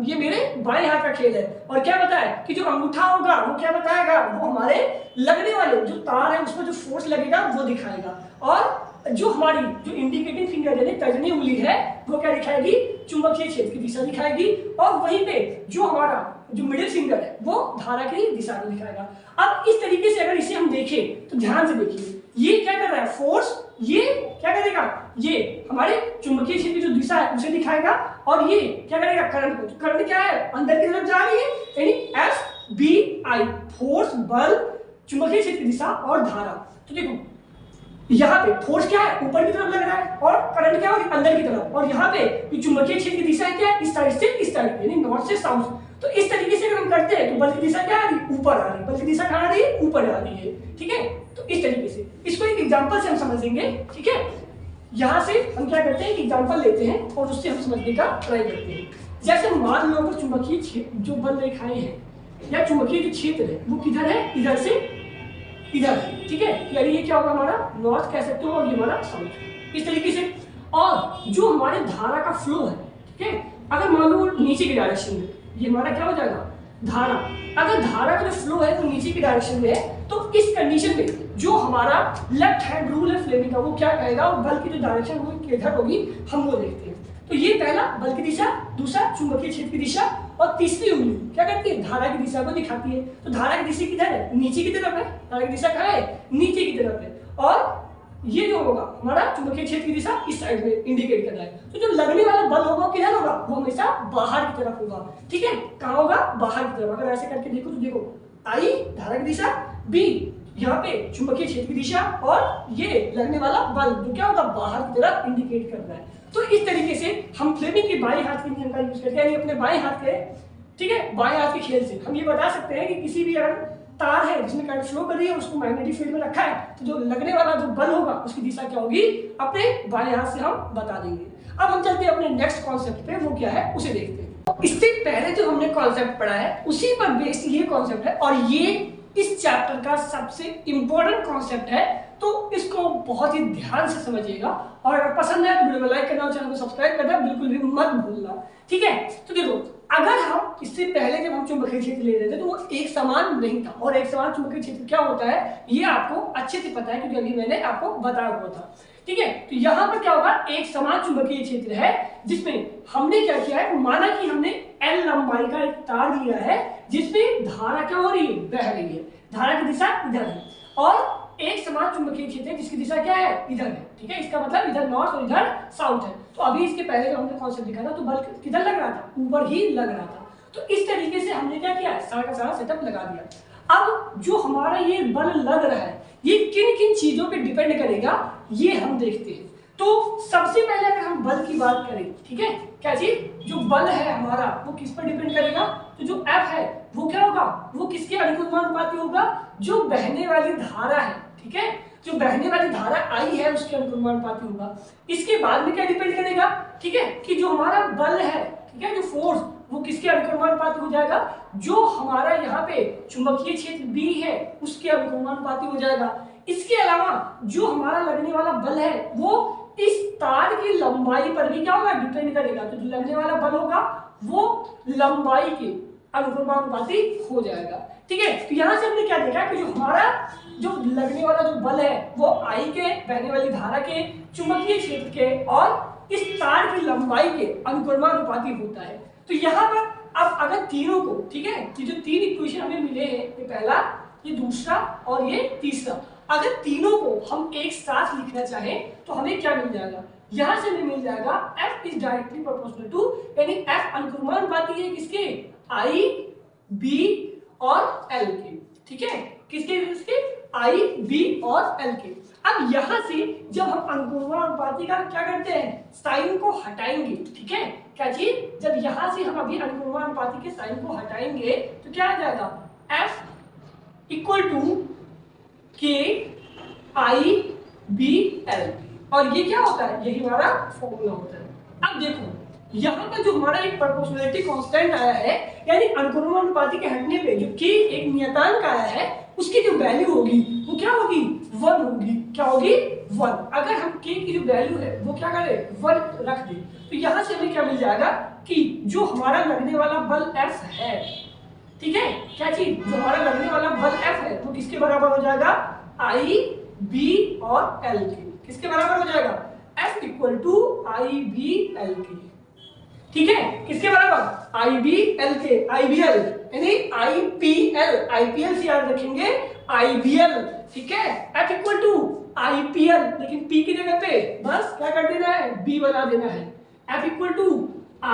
ये मेरे बाएं हाथ का खेल है। और क्या बताया कि जो अंगूठा होगा वो क्या बताएगा, वो हमारे लगने वाले जो तार है उसमें जो फोर्स लगेगा वो दिखाएगा। और जो हमारी जो इंडिकेटिंग फिंगर यानी तर्जनी उंगली है वो क्या दिखाएगी, चुंबकीय क्षेत्र की दिशा दिखाएगी। और वहीं पे जो हमारा जो मिडिल फिंगर है वो धारा की दिशा को दिखाएगा। अब इस तरीके से अगर इसे हम देखें तो ध्यान से देखिए, ये क्या कर रहा है, फोर्स, ये क्या करेगा, ये हमारे चुंबकीय क्षेत्र की जो दिशा है उसे दिखाएगा। और ये क्या करेगा, करंट को, तो करंट क्या है, अंदर की तरफ जा रही है, यानी एफ बी आई, फोर्स, बल, चुंबकीय क्षेत्र की दिशा और धारा। तो देखो यहाँ पे फोर्स क्या है, ऊपर की तरफ लग रहा है, और करंट क्या है, अंदर की तरफ। और यहाँ पे चुंबकीय क्षेत्र की दिशा क्या है, इस साइड से इस साइड, यानी नॉर्थ से साउथ। तो इस तरीके से अगर हम करते हैं तो बल की दिशा क्या आ रही है, ऊपर आ रही है, बल की दिशा कहाँ आ रही है, ऊपर आ रही है। ठीक है, तो इस तरीके से इसको एक एग्जांपल से हम समझेंगे। ठीक है, यहाँ से हम क्या करते हैं, एग्जांपल लेते हैं और उससे हम समझने का ट्राई करते हैं। जैसे मान लो अगर चुंबकीय क्षेत्र जो बल रेखाएं हैं या चुंबकीय जो क्षेत्र है वो किधर है, इधर से इधर है। ठीक है, यानी ये क्या होगा, हमारा नॉर्थ कह सकते हो और ये हमारा साउथ, इस तरीके से। और जो हमारे धारा का फ्लो है, ठीक है, अगर मान लो नीचे की डायरेक्शन में, ये हमारा क्या हो जाएगा, धारा। अगर धारा का जो फ्लो है वो नीचे की डायरेक्शन में है तो इस कंडीशन में जो हमारा लेफ्ट हैंड रूल है फ्लेमिंग का, वो क्या कहेगा, और बल की जो डायरेक्शन वो किधर होगी हम वो देखते हैं। तो ये पहला बल की दिशा, दूसरा चुंबकीय क्षेत्र की दिशा, और तीसरी उंगली क्या करती है, धारा की दिशा को दिखाती है। तो धारा की दिशा किधर है, नीचे की तरफ है, धारा की दिशा कहाँ है, नीचे की तरफ है। और ये जो होगा हमारा चुंबकीय क्षेत्र की दिशा इस साइड में इंडिकेट कर रहा है। तो जो लगने वाला बल होगा किधर होगा, वो हमेशा बाहर की तरफ होगा। ठीक है, कहाँ होगा, बाहर की तरफ। अगर ऐसे करके देखो तो देखो, आई धारा की दिशा, बी यहाँ पे चुंबकीय क्षेत्र की दिशा, और ये लगने वाला बल जो क्या होगा, बाहर की तरफ इंडिकेट कर रहा है। तो इस तरीके से हम फ्लेमिंग के बाएं हाथ के नियम का यूज करते हैं, यानी अपने बाएं हाथ के, ठीक है, बाएं हाथ के खेल से हम ये बता सकते हैं कि किसी भी अगर तार है जिसमें करंट फ्लो कर रही है उसको मैग्नेटिक फील्ड में रखा है, तो जो लगने वाला जो बल होगा उसकी दिशा क्या होगी, अपने बाएं हाथ से हम बता देंगे। अब हम चलते हैं अपने नेक्स्ट कॉन्सेप्ट पे, वो क्या है उसे देखते हैं। इससे पहले जो हमने कॉन्सेप्ट पढ़ा है उसी पर बेस्ड ये कॉन्सेप्ट है, और ये इस चैप्टर का सबसे इंपॉर्टेंट कॉन्सेप्ट है। तो इसको बहुत ही ध्यान से समझिएगा, और अगर पसंद है तो वीडियो को लाइक करना और चैनल को सब्सक्राइब करना बिल्कुल भी मत भूलना। ठीक है, तो देखो, अगर हम इससे पहले जब हम चुंबकीय क्षेत्र ले रहे थे तो वो एक समान नहीं था, और एक समान चुंबकीय क्षेत्र क्या होता है ये आपको अच्छे से पता है क्योंकि अभी मैंने आपको बताया हुआ था। ठीक है, तो यहाँ पर क्या होगा, एक समान चुंबकीय क्षेत्र है जिसमें हमने क्या किया है, माना कि हमने एल लंबाई का एक तार लिया है जिसमें धारा क्या हो रही है, बह रही है, धारा की दिशा इधर है, और एक समान चुंबकीय क्षेत्र है जिसकी दिशा क्या है, इधर है। ठीक है, इसका मतलब इधर नॉर्थ और इधर साउथ है। तो अभी इसके पहले जो हमने कॉन्सेप्ट लिखा था तो बल किधर लग रहा था, ऊपर ही लग रहा था। तो इस तरीके से हमने क्या किया, सारा का सारा सेटअप लगा दिया। अब जो हमारा ये बल लग रहा है ये किन किन चीजों पे डिपेंड करेगा ये हम देखते हैं। तो सबसे पहले अगर हम बल की बात करें, ठीक है, क्या चीज, जो बल है हमारा वो किस पर डिपेंड करेगा, तो जो F है वो क्या होगा, वो किसके अनुपाती होगा, जो बहने वाली धारा है। ठीक है, जो बहने वाली धारा आई है उसके अनुपाती होगा। इसके बाद में क्या डिपेंड करेगा, ठीक है, कि जो हमारा बल है, ठीक है, जो फोर्स वो किसके अनुपाती हो जाएगा, जो हमारा यहाँ पे चुंबकीय क्षेत्र B है उसके अनुपाती हो जाएगा। इसके अलावा जो हमारा लगने वाला बल है वो इस तार की लंबाई पर भी क्या होगा, डिपेंड करेगा। तो जो लगने वाला बल होगा वो लंबाई के, अनुक्रमानुपाती हो जाएगा। ठीक है, तो यहाँ से हमने क्या देखा कि जो हमारा जो लगने वाला जो बल है वो I के बहने वाली धारा के, चुंबकीय क्षेत्र के और इस तार की लंबाई के अनुक्रमानुपाती होता है। तो यहाँ पर अब अगर तीनों को, ठीक है, ये जो तीन इक्वेशन हमें मिले हैं, ये पहला, ये दूसरा और ये तीसरा, अगर तीनों को हम एक साथ लिखना चाहें तो हमें क्या मिल जाएगा, यहां से हमें मिल जाएगा F is directly proportional to, यानी F अनुक्रमानुपाती है किसके, I, B और L के। ठीक है, किसके, I, B और L के। अब यहां से जब हम अनुक्रमानुपाती का क्या करते हैं, साइन को हटाएंगे। ठीक है, क्या चीज, जब यहां से हम अभी अनुक्रमानुपाती के साइन को हटाएंगे तो क्या आ जाएगा, F इक्वल टू के I B L, और ये क्या होता है, यही हमारा फॉर्मूला होता है। अब देखो यहाँ पर जो हमारा एक प्रोपोर्शनलिटी कांस्टेंट आया है, यानी अनुक्रमानुपाती के हटने पे जो k एक नियतांक आया है, उसकी जो वैल्यू होगी वो क्या होगी, 1 होगी। क्या होगी, 1। अगर हम k की जो वैल्यू है वो क्या करें, 1 रख दें, तो यहाँ से हमें क्या मिल जाएगा कि जो हमारा लगने वाला बल F है, ठीक है, क्या चीज, जो हमारा लगने वाला बल F है वो किसके बराबर हो जाएगा, I, B और L के। किसके बराबर हो जाएगा, F equal to I, B, L के। ठीक है, किसके बराबर, I, B, L के, IBL, यानी IPL, IPL से याद रखेंगे IBL। ठीक है, F इक्वल टू IPL, लेकिन P की जगह पे बस क्या कर देना है, B बना देना है। F इक्वल टू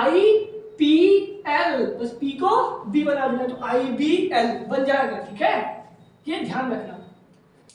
IPL, बस P को B बना देना, तो IBL बन जाएगा। ठीक है, ये ध्यान रखना।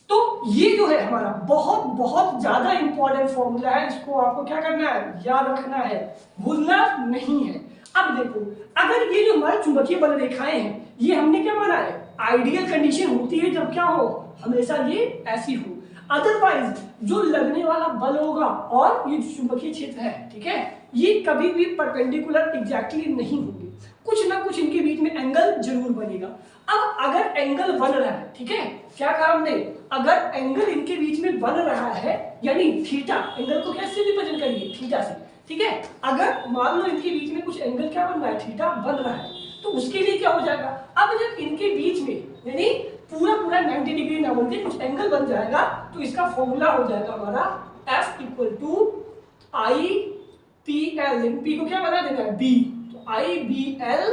तो ये जो है हमारा बहुत बहुत ज्यादा इंपॉर्टेंट फॉर्मूला है, इसको आपको क्या करना है, याद रखना है, भूलना नहीं है। अब देखो, अगर ये जो हमारे चुंबकीय बल रेखाएं हैं, ये हमने क्या माना है, आइडियल कंडीशन होती है जब क्या हो, हमेशा ये ऐसी हो। अदरवाइज जो लगने वाला बल होगा और ये चुंबकीय क्षेत्र है, ठीक है, ये कभी भी परपेंडिकुलर एग्जैक्टली नहीं होंगे, कुछ ना कुछ इनके बीच में एंगल जरूर बनेगा। अब अगर एंगल बन रहा है, ठीक है, क्या कहा हमने, अगर एंगल इनके बीच में बन रहा है, यानी थीटा, एंगल को कैसे रिप्रेजेंट करिए, थीटा से। ठीक है, अगर मान लो इनके बीच में कुछ एंगल क्या बन रहा है, थीटा बन रहा है, तो उसके लिए क्या हो जाएगा, अब जब इनके बीच में यानी पूरा 90 डिग्री ना बनते कुछ एंगल बन जाएगा, तो इसका फॉर्मूला हो जाएगा हमारा F equal to IPL, P को क्या बना देना है, B, तो IBL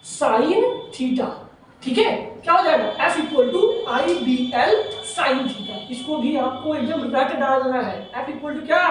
साइन थीटा। ठीक है, क्या हो जाएगा, F equal to IBL sine theta. इसको भी आपको एकदम रट डालना है। F इक्वल टू क्या,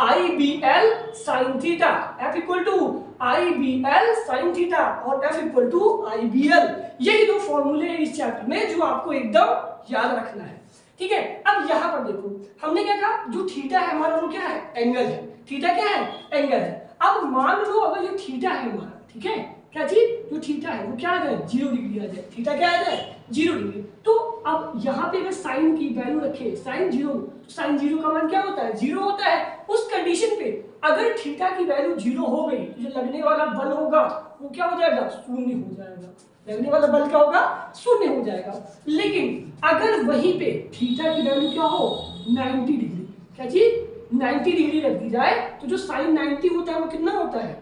IBL sine theta, F equal to IBL sine theta और F इक्वल टू IBL। यही दो फॉर्मूले हैं इस चैप्टर में जो आपको एकदम याद रखना है। ठीक है, अब यहाँ पर देखो हमने क्या कहा, जो थीटा है हमारा वो क्या है, एंगल है। थीटा क्या है, एंगल है। अब मान लो अगर ये थीटा है हमारा, ठीक है, क्या चीज, जो थीटा है वो क्या आ जाए, 0 डिग्री आ जाए, थीटा क्या आ जाए, 0 डिग्री। तो अब यहाँ पे अगर साइन की वैल्यू रखे, साइन 0, तो साइन 0 का मान क्या होता है, 0 होता है। उस कंडीशन पे अगर थीटा की वैल्यू 0 हो गई तो जो लगने वाला बल होगा वो क्या हो जाएगा, शून्य हो जाएगा। लगने वाला बल क्या होगा, शून्य हो जाएगा। लेकिन अगर वहीं पे थीटा की वैल्यू क्या हो, 90 डिग्री, क्या चीज, 90 डिग्री रख दी जाए, तो जो साइन 90 होता है वो कितना होता है,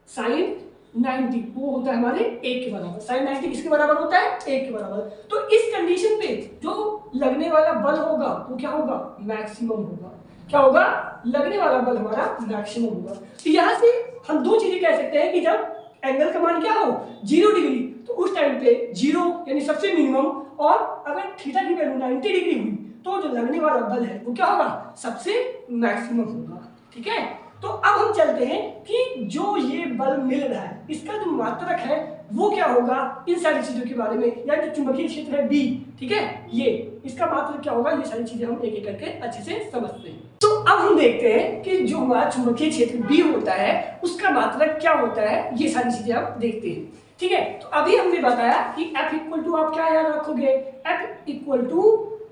साइन 90 वो होता है हमारे 1 के बराबर। साइन 90 किसके बराबर होता है, 1 के बराबर। तो इस कंडीशन पे जो लगने वाला बल होगा वो क्या होगा, मैक्सिमम होगा। क्या होगा, लगने वाला बल हमारा मैक्सिमम होगा। तो यहाँ से हम दो चीजें कह सकते हैं कि जब एंगल का मान क्या हो, 0 डिग्री, तो उस टाइम पे 0 यानी सबसे मिनिमम, और अगर थीटा की वैल्यू 90 डिग्री हुई तो जो लगने वाला बल है वो क्या होगा, सबसे मैक्सिमम होगा। ठीक है, तो अब हम चलते हैं कि जो ये बल मिल रहा है इसका जो मात्रक है वो क्या होगा, इन सारी चीजों के बारे में, या जो चुंबकीय क्षेत्र है B, ठीक है, ये इसका मात्रक क्या होगा, ये सारी चीजें हम एक एक करके अच्छे से समझते हैं। तो अब हम देखते हैं कि जो हमारा चुंबकीय क्षेत्र B होता है उसका मात्रक क्या होता है, ये सारी चीजें हम देखते हैं। ठीक है, तो अभी हमने बताया कि F इक्वल टू आप क्या याद रखोगे, F इक्वल टू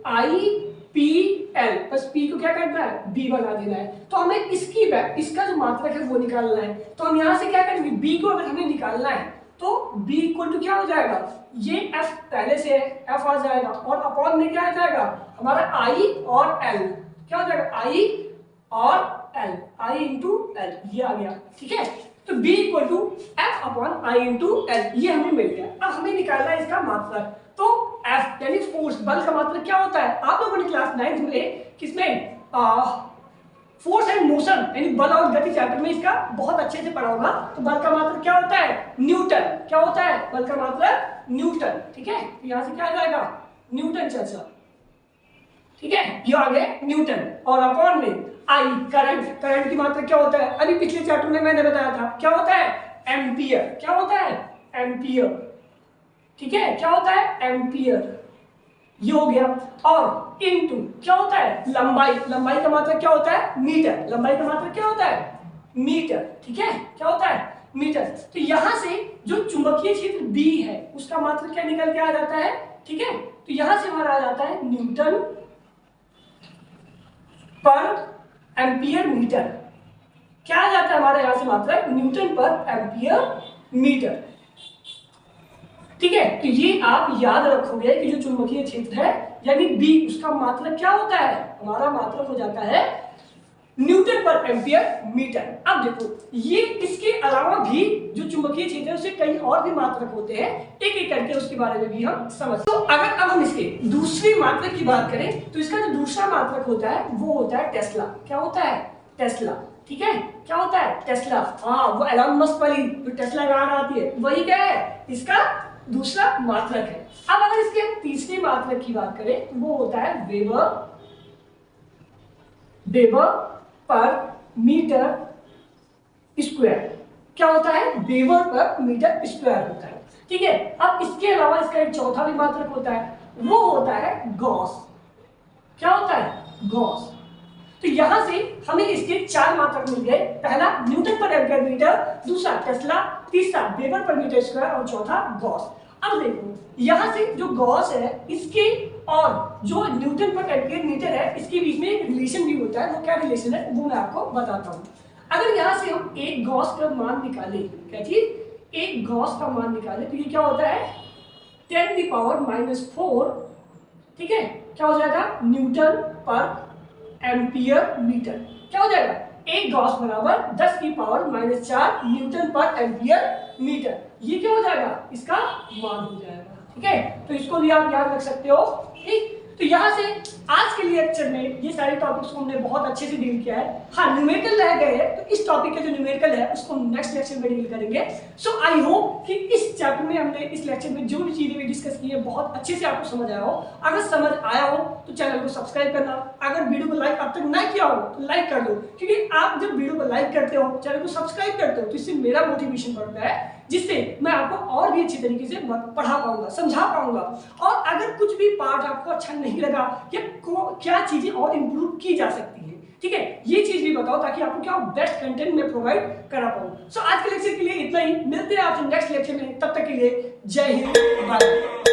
IPL, बस P को क्या करना है, B बना देना है। तो हमें इसका जो मात्रक है वो निकालना है। तो हम यहाँ से क्या करेंगे, B को अगर हमें निकालना है तो B इक्वल टू क्या हो जाएगा, ये F पहले से है, F आ जाएगा, और अपॉन में क्या आ जाएगा हमारा I और L, क्या हो जाएगा I और L, I इंटू L, ये आ गया। ठीक है, तो b equal to F upon I into L, ये हमें मिल गया। अब हमें निकालना है इसका मात्रक। तो F यानी फोर्स, बल का मात्रक क्या होता है? आप लोगों ने क्लास 9th में किसमें फोर्स एंड मोशन यानी बल और गति चैप्टर में इसका बहुत अच्छे से पढ़ा होगा। तो बल का मात्रक क्या होता है? न्यूटन। क्या होता है बल का मात्रक? न्यूटन। ठीक है, तो यहां से क्या आ जाएगा? न्यूटन चाचा। ठीक है, ये आ गए न्यूटन। और अपॉन में आई करंट, करंट की मात्रा क्या होता है? अभी पिछले चैप्टर में मैंने बताया था, क्या होता है? एम्पियर। क्या होता है? एम्पियर। ठीक है, क्या होता है? एम्पियर। ये हो गया। और इनटू क्या होता है? लंबाई। लंबाई का मात्रक क्या होता है? मीटर। लंबाई का मात्रक क्या होता है? मीटर। ठीक है, क्या होता है? मीटर। तो यहां से जो चुंबकीय क्षेत्र B है उसका मात्रक क्या निकल के आ जाता है? ठीक है, तो यहां से हमारा आ जाता है न्यूटन पर एम्पियर मीटर। क्या आ जाता है हमारे यहां से मात्रक? न्यूटन पर एम्पियर मीटर। ठीक है, तो ये आप याद रखोगे कि जो चुंबकीय क्षेत्र है यानी B, उसका मात्रक क्या होता है? हमारा मात्रक हो जाता है न्यूटन पर एम्पियर मीटर। अब देखो, ये इसके अलावा भी जो चुंबकीय क्षेत्र है उसके कई और भी मात्रक होते हैं, एक एक करके उसके बारे में भी हम समझ। तो अगर अब हम इसके दूसरी मात्रक की बात करें तो इसका जो दूसरा मात्रक होता है वो होता है टेस्ला। क्या होता है? टेस्ला। ठीक है, क्या होता है? टेस्ला। हाँ, वो एलन मस्क वाली जो टेस्ला कार आती है वही क्या है? इसका दूसरा मात्रक है। अब अगर इसके तीसरे मात्रक की बात करें तो वो होता है weber, weber per metre square. क्या होता है? वेबर पर मीटर स्क्वायर होता है। ठीक है, अब इसके अलावा इसका एक चौथा भी मात्रक होता है, वो होता है गॉस। क्या होता है? गॉस। तो यहां से हमें इसके 4 मात्रक मिल गए। पहला न्यूटन पर एम्पियर मीटर, दूसरा टेस्ला, तीसरा वेबर पर मीटर स्क्वायर और चौथा गॉस। अब देखो, यहां से जो गॉस है इसके और जो न्यूटन पर एम्पियर मीटर है इसके बीच में एक रिलेशन भी होता है। वो क्या रिलेशन है वो मैं आपको बताता हूं। अगर यहां से हम एक गॉस का मान निकाले, क्या चीज? एक गॉस का मान निकाले तो ये क्या होता है? 10⁻⁴। ठीक है, क्या हो जाएगा? न्यूटन पर एम्पियर मीटर। क्या हो जाएगा? एक गॉस बराबर 10⁻⁴ न्यूटन पर एम्पियर मीटर। ये क्या हो जाएगा? इसका मान हो जाएगा। ठीक है, तो इसको भी आप याद रख सकते हो। ठीक, तो यहां से आज के लिए लेक्चर में ये सारे टॉपिक्स को हमने बहुत अच्छे से डील किया है। हाँ, न्यूमेरिकल रह गए हैं तो इस टॉपिक का जो न्यूमेरिकल है उसको नेक्स्ट लेक्चर में डील करेंगे। सो आई होप कि इस चैप्टर में हमने इस लेक्चर में जो भी चीजें भी डिस्कस की है बहुत अच्छे से आपको समझ आया हो। अगर समझ आया हो तो चैनल को सब्सक्राइब करना, अगर वीडियो को लाइक अब तक ना किया हो तो लाइक कर दो, क्योंकि आप जब वीडियो को लाइक करते हो, चैनल को सब्सक्राइब करते हो तो इससे मेरा मोटिवेशन बढ़ता है, जिससे मैं आपको और भी अच्छी तरीके से पढ़ा पाऊंगा, समझा पाऊंगा। और अगर कुछ भी पार्ट आपको अच्छा नहीं लगा या क्या चीजें और इंप्रूव की जा सकती है, ठीक है, ये चीज भी बताओ ताकि आपको क्या बेस्ट कंटेंट में प्रोवाइड करा पाऊं। सो आज के लेक्चर के लिए इतना ही, मिलते हैं आपसे नेक्स्ट लेक्चर में, तब तक के लिए जय हिंद, बाय।